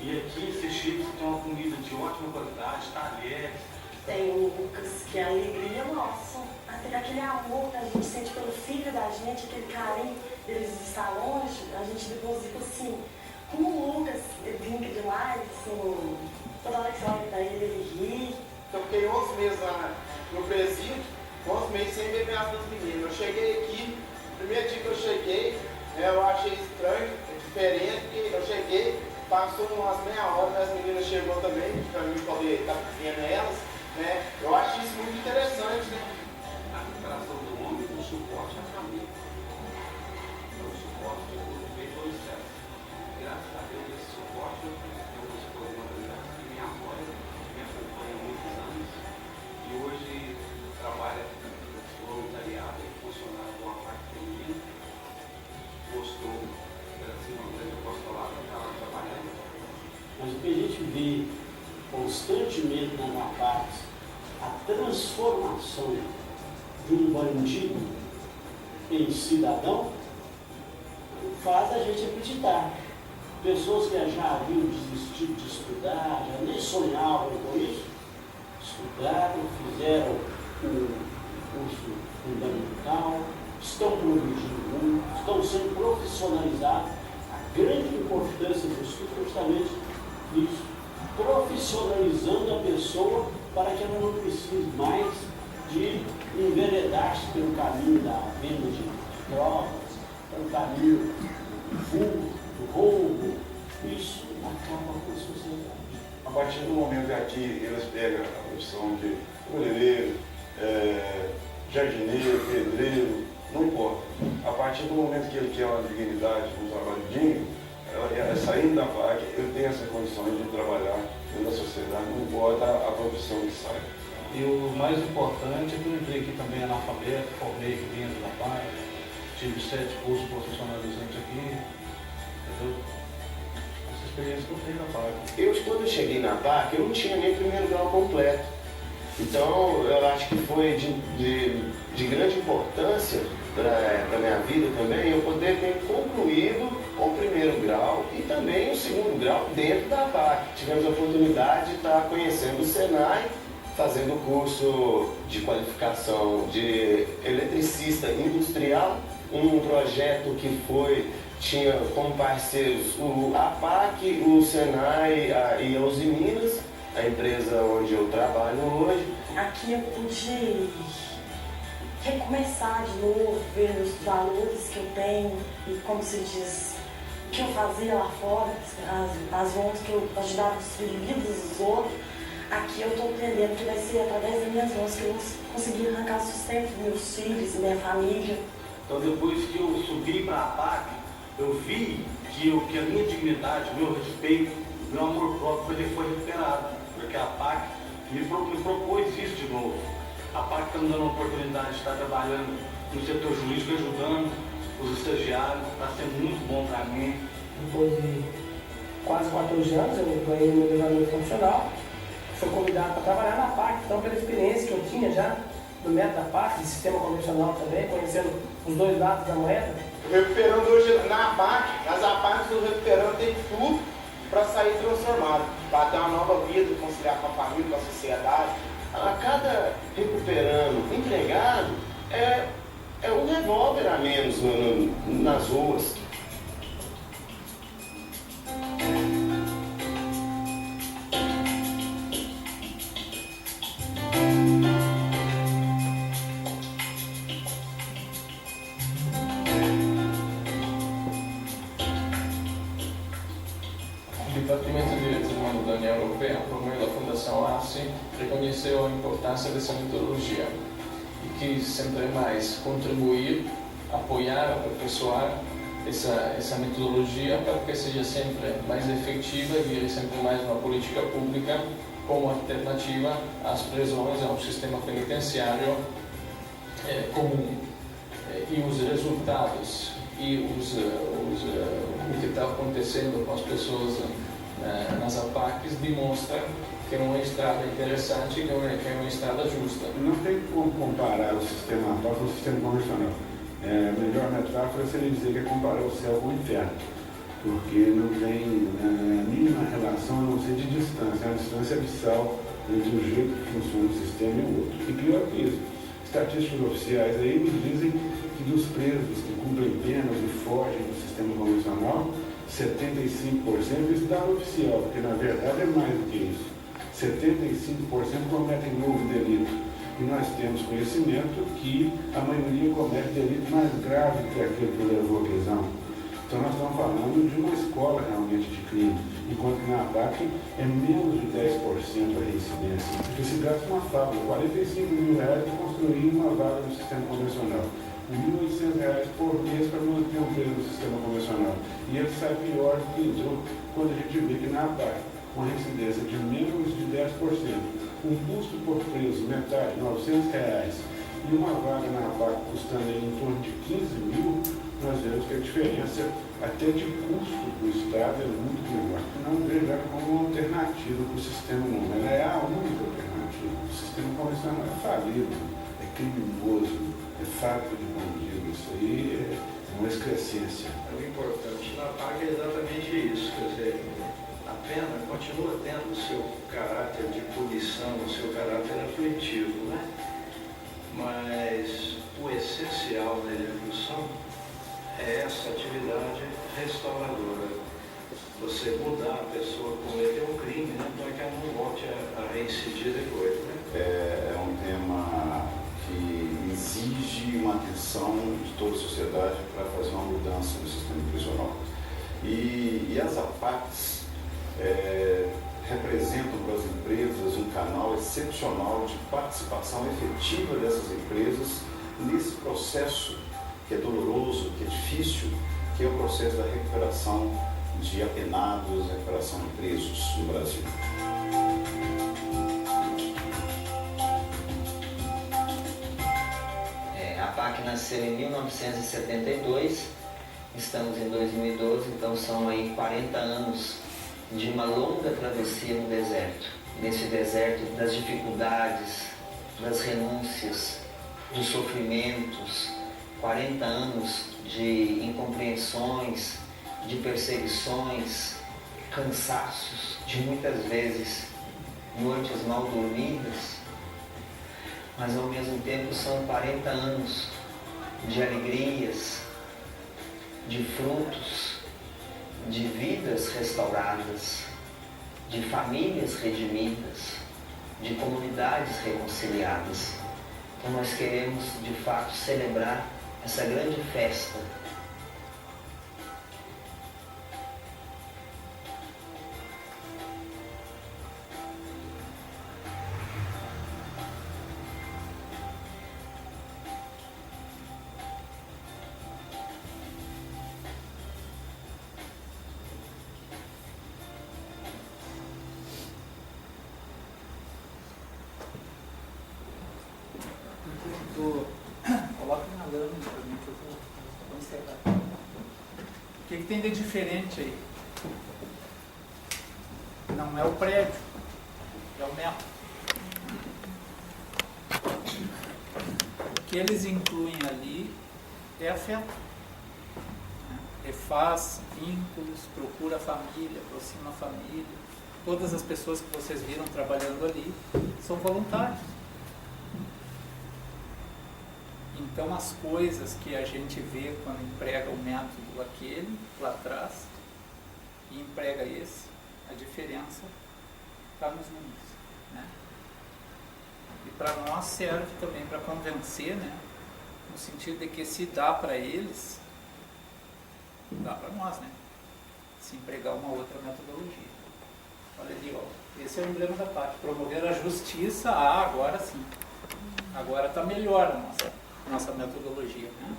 S7: E aqui você chega e tem uma comida de ótima qualidade, talheres.
S2: Tem o Lucas, que é a alegria nossa. Aquele amor que a gente sente pelo filho da gente, aquele carinho deles estar longe, a gente deposita assim. Como o Lucas, ele brinca demais, assim, toda hora que você olha pra ele ri.
S8: Eu fiquei 11 meses lá no presídio, 11 meses sem beber água dos meninos. Eu cheguei aqui, no primeiro dia que eu cheguei, eu achei estranho, diferente, porque eu cheguei, passou umas meia hora, as meninas chegou também, para mim poder estar vendo elas, né? Eu acho isso muito interessante, né?
S7: A recuperação do homem com suporte à família. O suporte que eu veio foi o céu. Graças a Deus, esse suporte eu escolhi uma mulher que me apoia, me acompanha há muitos anos e hoje trabalha no voluntariado e funcionário de uma parte feminina. Gostou, assim, uma grande apostolada, está lá trabalhando.
S9: Mas o que a gente vê
S3: constantemente nas APACs a transformação de um bandido em cidadão, faz a gente acreditar. Pessoas que já haviam desistido de estudar, já nem sonhavam com isso, estudaram, fizeram o curso fundamental, estão progredindo muito, estão sendo profissionalizados. A grande importância do estudo é justamente isso, profissionalizando a pessoa para que ela não precise mais de enveredar-se pelo caminho da venda de drogas, pelo caminho do furto, do roubo. Isso acaba com a sociedade.
S9: A partir do momento que eles pegam a profissão de cabeleireiro, jardineiro, pedreiro, não importa. A partir do momento que ele quer uma dignidade, um trabalho digno, saindo da PAC, ele tem essa condição de trabalhar dentro da sociedade, não importa a profissão que sai.
S5: E o mais importante é que eu entrei aqui também analfabeto, formei aqui dentro da PAC, tive 7 cursos profissionalizantes aqui, entendeu? Essa experiência que eu tenho na PAC.
S10: Quando eu cheguei na PAC, eu não tinha nem primeiro grau completo. Então, eu acho que foi de grande importância para a minha vida também eu poder ter concluído o primeiro grau e também o segundo grau dentro da PAC. Tivemos a oportunidade de estar conhecendo o Senai, fazendo o curso de qualificação de eletricista industrial, um projeto que tinha como parceiros a PAC, o Senai e a Uzi Minas, a empresa onde eu trabalho hoje.
S2: Aqui eu pude recomeçar de novo, ver os valores que eu tenho e, como se diz, o que eu fazia lá fora, as mãos que eu ajudava os filhos dos outros. Aqui eu estou aprendendo que vai ser através das minhas mãos que eu vou conseguir arrancar o sustento dos meus filhos e minha família.
S7: Então, depois que eu subi para a PAC, eu vi que a minha dignidade, meu respeito, meu amor próprio foi recuperado. Porque a PAC me propôs isso de novo. A PAC está me dando a oportunidade de estar trabalhando no setor jurídico, ajudando os estagiários, está sendo muito bom para mim.
S6: Depois de quase 14 anos, eu ganhei meu livramento profissional. Fui convidado para trabalhar na PAC, então pela experiência que eu tinha já do método da PAC, de sistema convencional também, conhecendo os dois lados da moeda.
S8: O Recuperando hoje na PAC, nas APACs do Recuperando tem tudo para sair transformado, para ter uma nova vida, conciliar com a família, com a sociedade.
S10: A cada recuperando empregado é um revólver a menos nas ruas.
S11: O Departamento de Direitos Humanos da União Europeia, por meio da Fundação ARCE, reconheceu a importância dessa metodologia e quis sempre mais contribuir, apoiar, aperfeiçoar essa metodologia para que seja sempre mais efetiva e vire sempre mais uma política pública como alternativa às prisões, a um sistema penitenciário comum. E os resultados e o que está acontecendo com as pessoas nas APACs demonstra que é uma estrada interessante, que é uma estrada justa.
S9: Não tem como comparar o sistema APAC com o sistema convencional. A melhor metáfora seria dizer que é comparar o céu com o inferno, porque não tem a mínima relação a não ser de distância, a distância abissal entre o jeito que funciona o sistema e o outro. E pior que isso, estatísticos oficiais aí me dizem que dos presos que cumprem penas e fogem do sistema convencional, 75%, isso dá no oficial, porque na verdade é mais do que isso. 75% cometem novo delito. E nós temos conhecimento que a maioria comete delito mais grave que aquele que levou à prisão. Então nós estamos falando de uma escola realmente de crime, enquanto que na APAC é menos de 10% a reincidência. Porque se gasta uma fábrica, R$45 mil para construir uma vaga no sistema convencional. R$1.800 por mês para manter um preso no sistema convencional. E ele sai pior do que entrou quando a gente vê que na APAC, com reincidência de menos de 10%, um custo por preso, metade, R$900, e uma vaga na APAC custando em torno de 15 mil, nós vemos que a diferença até de custo do Estado é muito menor. Não vejo ela como uma alternativa para o sistema, não. Ela é a única alternativa. O sistema convencional é falido, é criminoso, é fábrica de bandido. Isso aí é uma excrescência.
S5: O importante na PAC é exatamente isso, quer dizer, a pena continua tendo o seu caráter de punição, o seu caráter aflitivo, né? Mas o essencial na execução é essa atividade restauradora. Você mudar a pessoa que cometeu um crime, né, para que ela não volte a reincidir depois. Né?
S12: É um tema que exige uma atenção de toda a sociedade para fazer uma mudança no sistema prisional. E as APACs representam para as empresas um canal excepcional de participação efetiva dessas empresas nesse processo que é doloroso, que é difícil, que é o processo da recuperação de apenados, recuperação de presos no Brasil.
S4: A PAC nasceu em 1972, estamos em 2012, então são aí 40 anos de uma longa travessia no deserto. Nesse deserto das dificuldades, das renúncias, dos sofrimentos, 40 anos de incompreensões, de perseguições, cansaços, de muitas vezes noites mal dormidas, mas ao mesmo tempo são 40 anos de alegrias, de frutos, de vidas restauradas, de famílias redimidas, de comunidades reconciliadas. Então nós queremos de fato celebrar essa grande festa.
S1: Coloca na lâmina para mim que eu vou encerrar. O que tem de diferente aí? Não é o prédio, é o método. O que eles incluem ali é afeto. Refaz vínculos, procura a família, aproxima a família. Todas as pessoas que vocês viram trabalhando ali são voluntários. Então, as coisas que a gente vê quando emprega o método aquele, lá atrás, e emprega esse, a diferença está nos números. Né? E para nós serve também para convencer, né? No sentido de que se dá para eles, dá para nós, né? Se empregar uma outra metodologia. Olha ali, ó, esse é o emblema da PAC, promover a justiça, agora sim. Agora está melhor a nossa metodologia, né?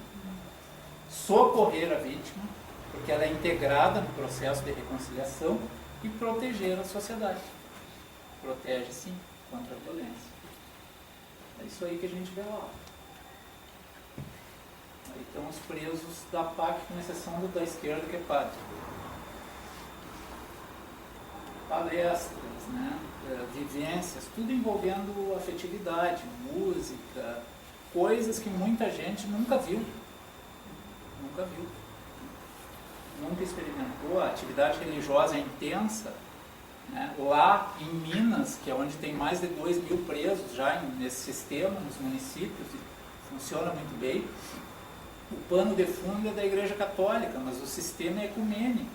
S1: Socorrer a vítima, porque ela é integrada no processo de reconciliação, e proteger a sociedade. Protege, sim, contra a violência. É isso aí que a gente vê lá. Aí estão os presos da PAC, com exceção do da esquerda, que é padre. Palestras, né? Vivências, tudo envolvendo afetividade, música, coisas que muita gente nunca viu. Nunca viu. Nunca experimentou. A atividade religiosa é intensa. Né? Lá em Minas, que é onde tem mais de 2.000 presos já nesse sistema, nos municípios, funciona muito bem. O pano de fundo é da Igreja Católica, mas o sistema é ecumênico.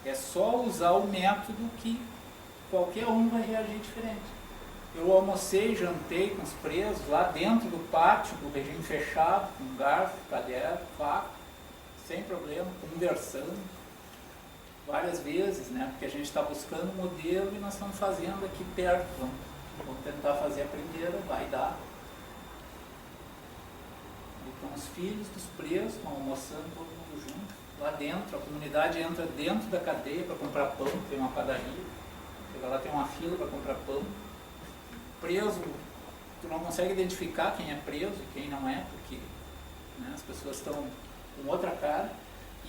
S1: É só usar o método que qualquer um vai reagir diferente. Eu almocei, jantei com os presos lá dentro do pátio, do regime fechado, com garfo, talher, faca, sem problema, conversando várias vezes, né? Porque a gente está buscando um modelo e nós estamos fazendo aqui perto. Vamos tentar fazer a primeira, vai dar. Então os filhos dos presos estão almoçando todo mundo junto, lá dentro, a comunidade entra dentro da cadeia para comprar pão, tem uma padaria, chega lá, tem uma fila para comprar pão. Preso, tu não consegue identificar quem é preso e quem não é, porque, né, as pessoas estão com outra cara.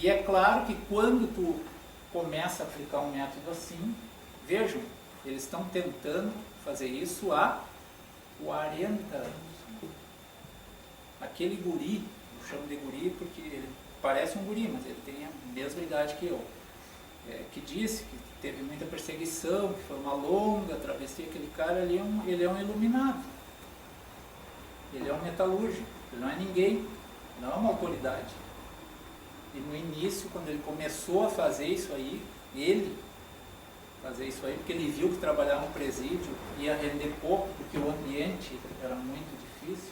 S1: E é claro que quando tu começa a aplicar um método assim, vejam, eles estão tentando fazer isso há 40 anos. Aquele guri, eu chamo de guri porque ele parece um guri, mas ele tem a mesma idade que eu, que disse que teve muita perseguição, que foi uma longa travessia. Aquele cara ali, ele é um iluminado, ele é um metalúrgico, ele não é ninguém, não é uma autoridade. E no início, quando ele começou a fazer isso aí, porque ele viu que trabalhar no presídio ia render pouco, porque o ambiente era muito difícil,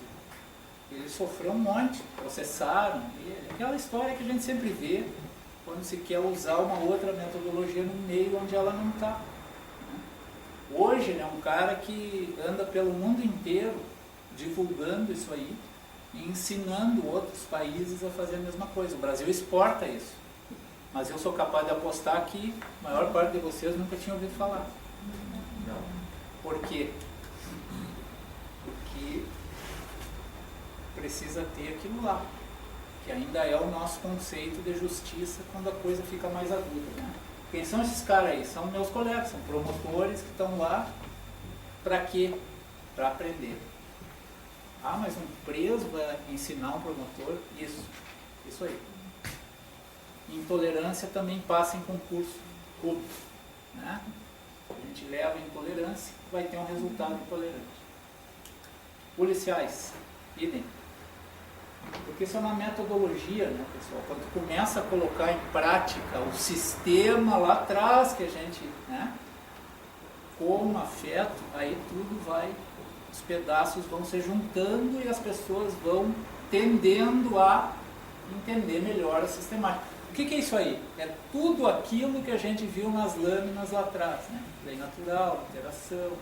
S1: ele sofreu um monte, processaram ele. Aquela história que a gente sempre vê quando se quer usar uma outra metodologia no meio onde ela não está. Hoje ele é um cara que anda pelo mundo inteiro divulgando isso aí e ensinando outros países a fazer a mesma coisa. O Brasil exporta isso, mas eu sou capaz de apostar que a maior parte de vocês nunca tinha ouvido falar. Por quê? Porque precisa ter aquilo lá, que ainda é o nosso conceito de justiça quando a coisa fica mais aguda, né? Quem são esses caras aí? São meus colegas, são promotores que estão lá para quê? Para aprender. Ah, mas um preso vai ensinar um promotor? Isso aí. Intolerância também passa em concurso público, né? A gente leva intolerância, vai ter um resultado intolerante. Policiais, idem. Porque isso é uma metodologia, né, pessoal? Quando tu começa a colocar em prática o sistema lá atrás que a gente, né, com afeto, aí tudo vai, os pedaços vão se juntando e as pessoas vão tendendo a entender melhor a sistemática. O que é isso aí? É tudo aquilo que a gente viu nas lâminas lá atrás, né? Lei natural, interação,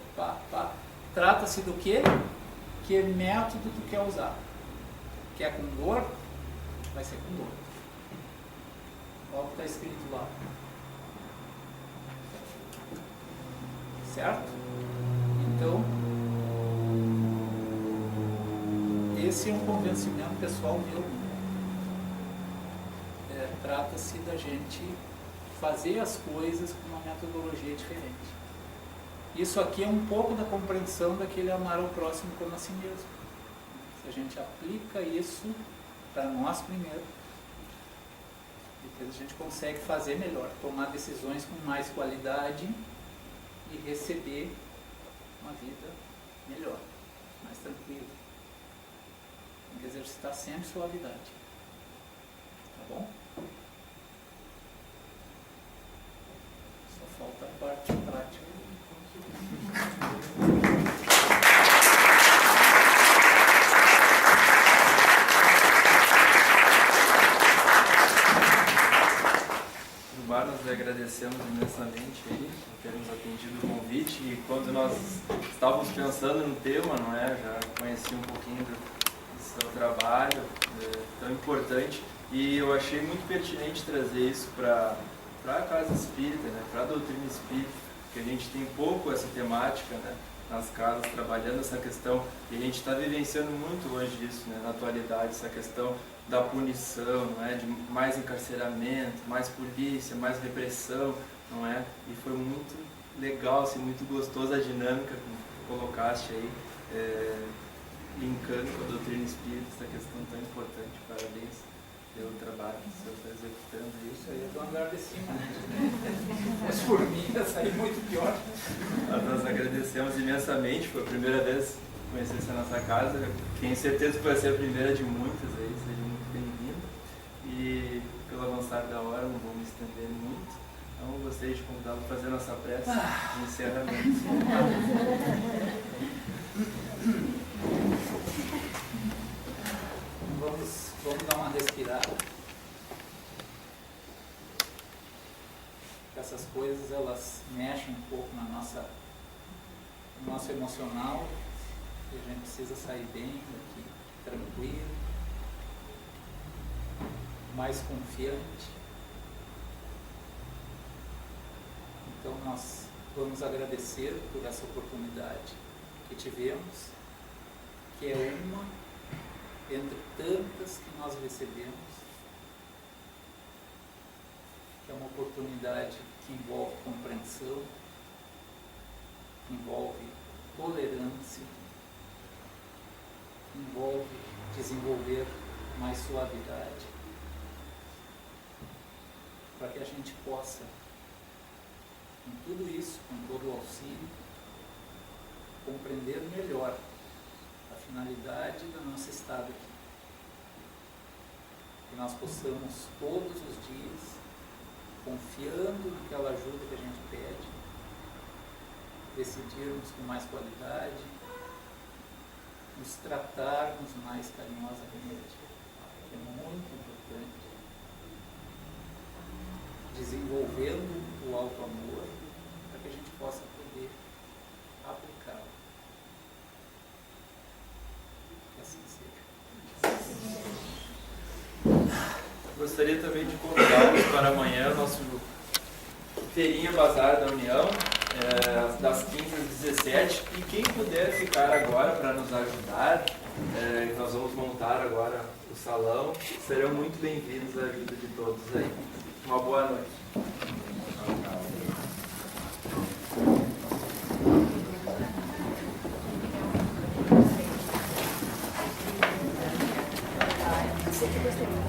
S1: Trata-se do quê? Que método tu quer usar? Quer com dor? Vai ser com dor. Olha o que está escrito lá. Certo? Então, esse é um convencimento pessoal meu. Trata-se da gente fazer as coisas com uma metodologia diferente. Isso aqui é um pouco da compreensão daquele amar ao próximo como a si mesmo. Se a gente aplica isso para nós primeiro, depois a gente consegue fazer melhor, tomar decisões com mais qualidade e receber uma vida melhor, mais tranquila. Tem que exercitar sempre suavidade. Tá bom? Só falta a parte prática.
S13: Nós agradecemos imensamente aí por ter nos atendido o convite, e quando nós estávamos pensando no tema, não é, já conheci um pouquinho do seu trabalho, tão importante, e eu achei muito pertinente trazer isso para a casa espírita, né, para a doutrina espírita, porque a gente tem pouco essa temática, né, nas casas, trabalhando essa questão, e a gente está vivenciando muito hoje isso, né, na atualidade, essa questão da punição, não é? De mais encarceramento, mais polícia, mais repressão, não é? E foi muito legal, assim, muito gostosa a dinâmica que colocaste aí, linkando com a doutrina espírita, essa questão tão importante. Parabéns pelo trabalho que o senhor está executando aí.
S1: Isso aí é do andar de cima, né? Mas por mim ia sair muito pior.
S13: Nós agradecemos imensamente, foi a primeira vez conhecer essa nossa casa, tenho certeza que vai ser a primeira de muitas aí, seja muito bem-vindo. E pelo avançar da hora, não vou me estender muito, então gostaria de convidá-lo para fazer a nossa prece de encerramento.
S1: Vamos dar uma respirada. Essas coisas, elas mexem um pouco no nosso emocional, e a gente precisa sair bem daqui, tranquilo, mais confiante. Então nós vamos agradecer por essa oportunidade que tivemos, que é uma entre tantas que nós recebemos, oportunidade que envolve compreensão, envolve tolerância, envolve desenvolver mais suavidade, para que a gente possa, com tudo isso, com todo o auxílio, compreender melhor a finalidade da nossa estada aqui. Que nós possamos todos os dias, confiando naquela ajuda que a gente pede, decidirmos com mais qualidade, nos tratarmos mais carinhosamente, que é muito importante, desenvolvendo o auto-amor para que a gente possa poder aplicá-lo. Que assim seja.
S13: Gostaria também de convidá-los para amanhã, nosso Feirinha Bazar da União, das 15 às 17, e quem puder ficar agora para nos ajudar, nós vamos montar agora o salão, serão muito bem-vindos à ajuda de todos aí. Uma boa noite.
S14: Você que gostaria.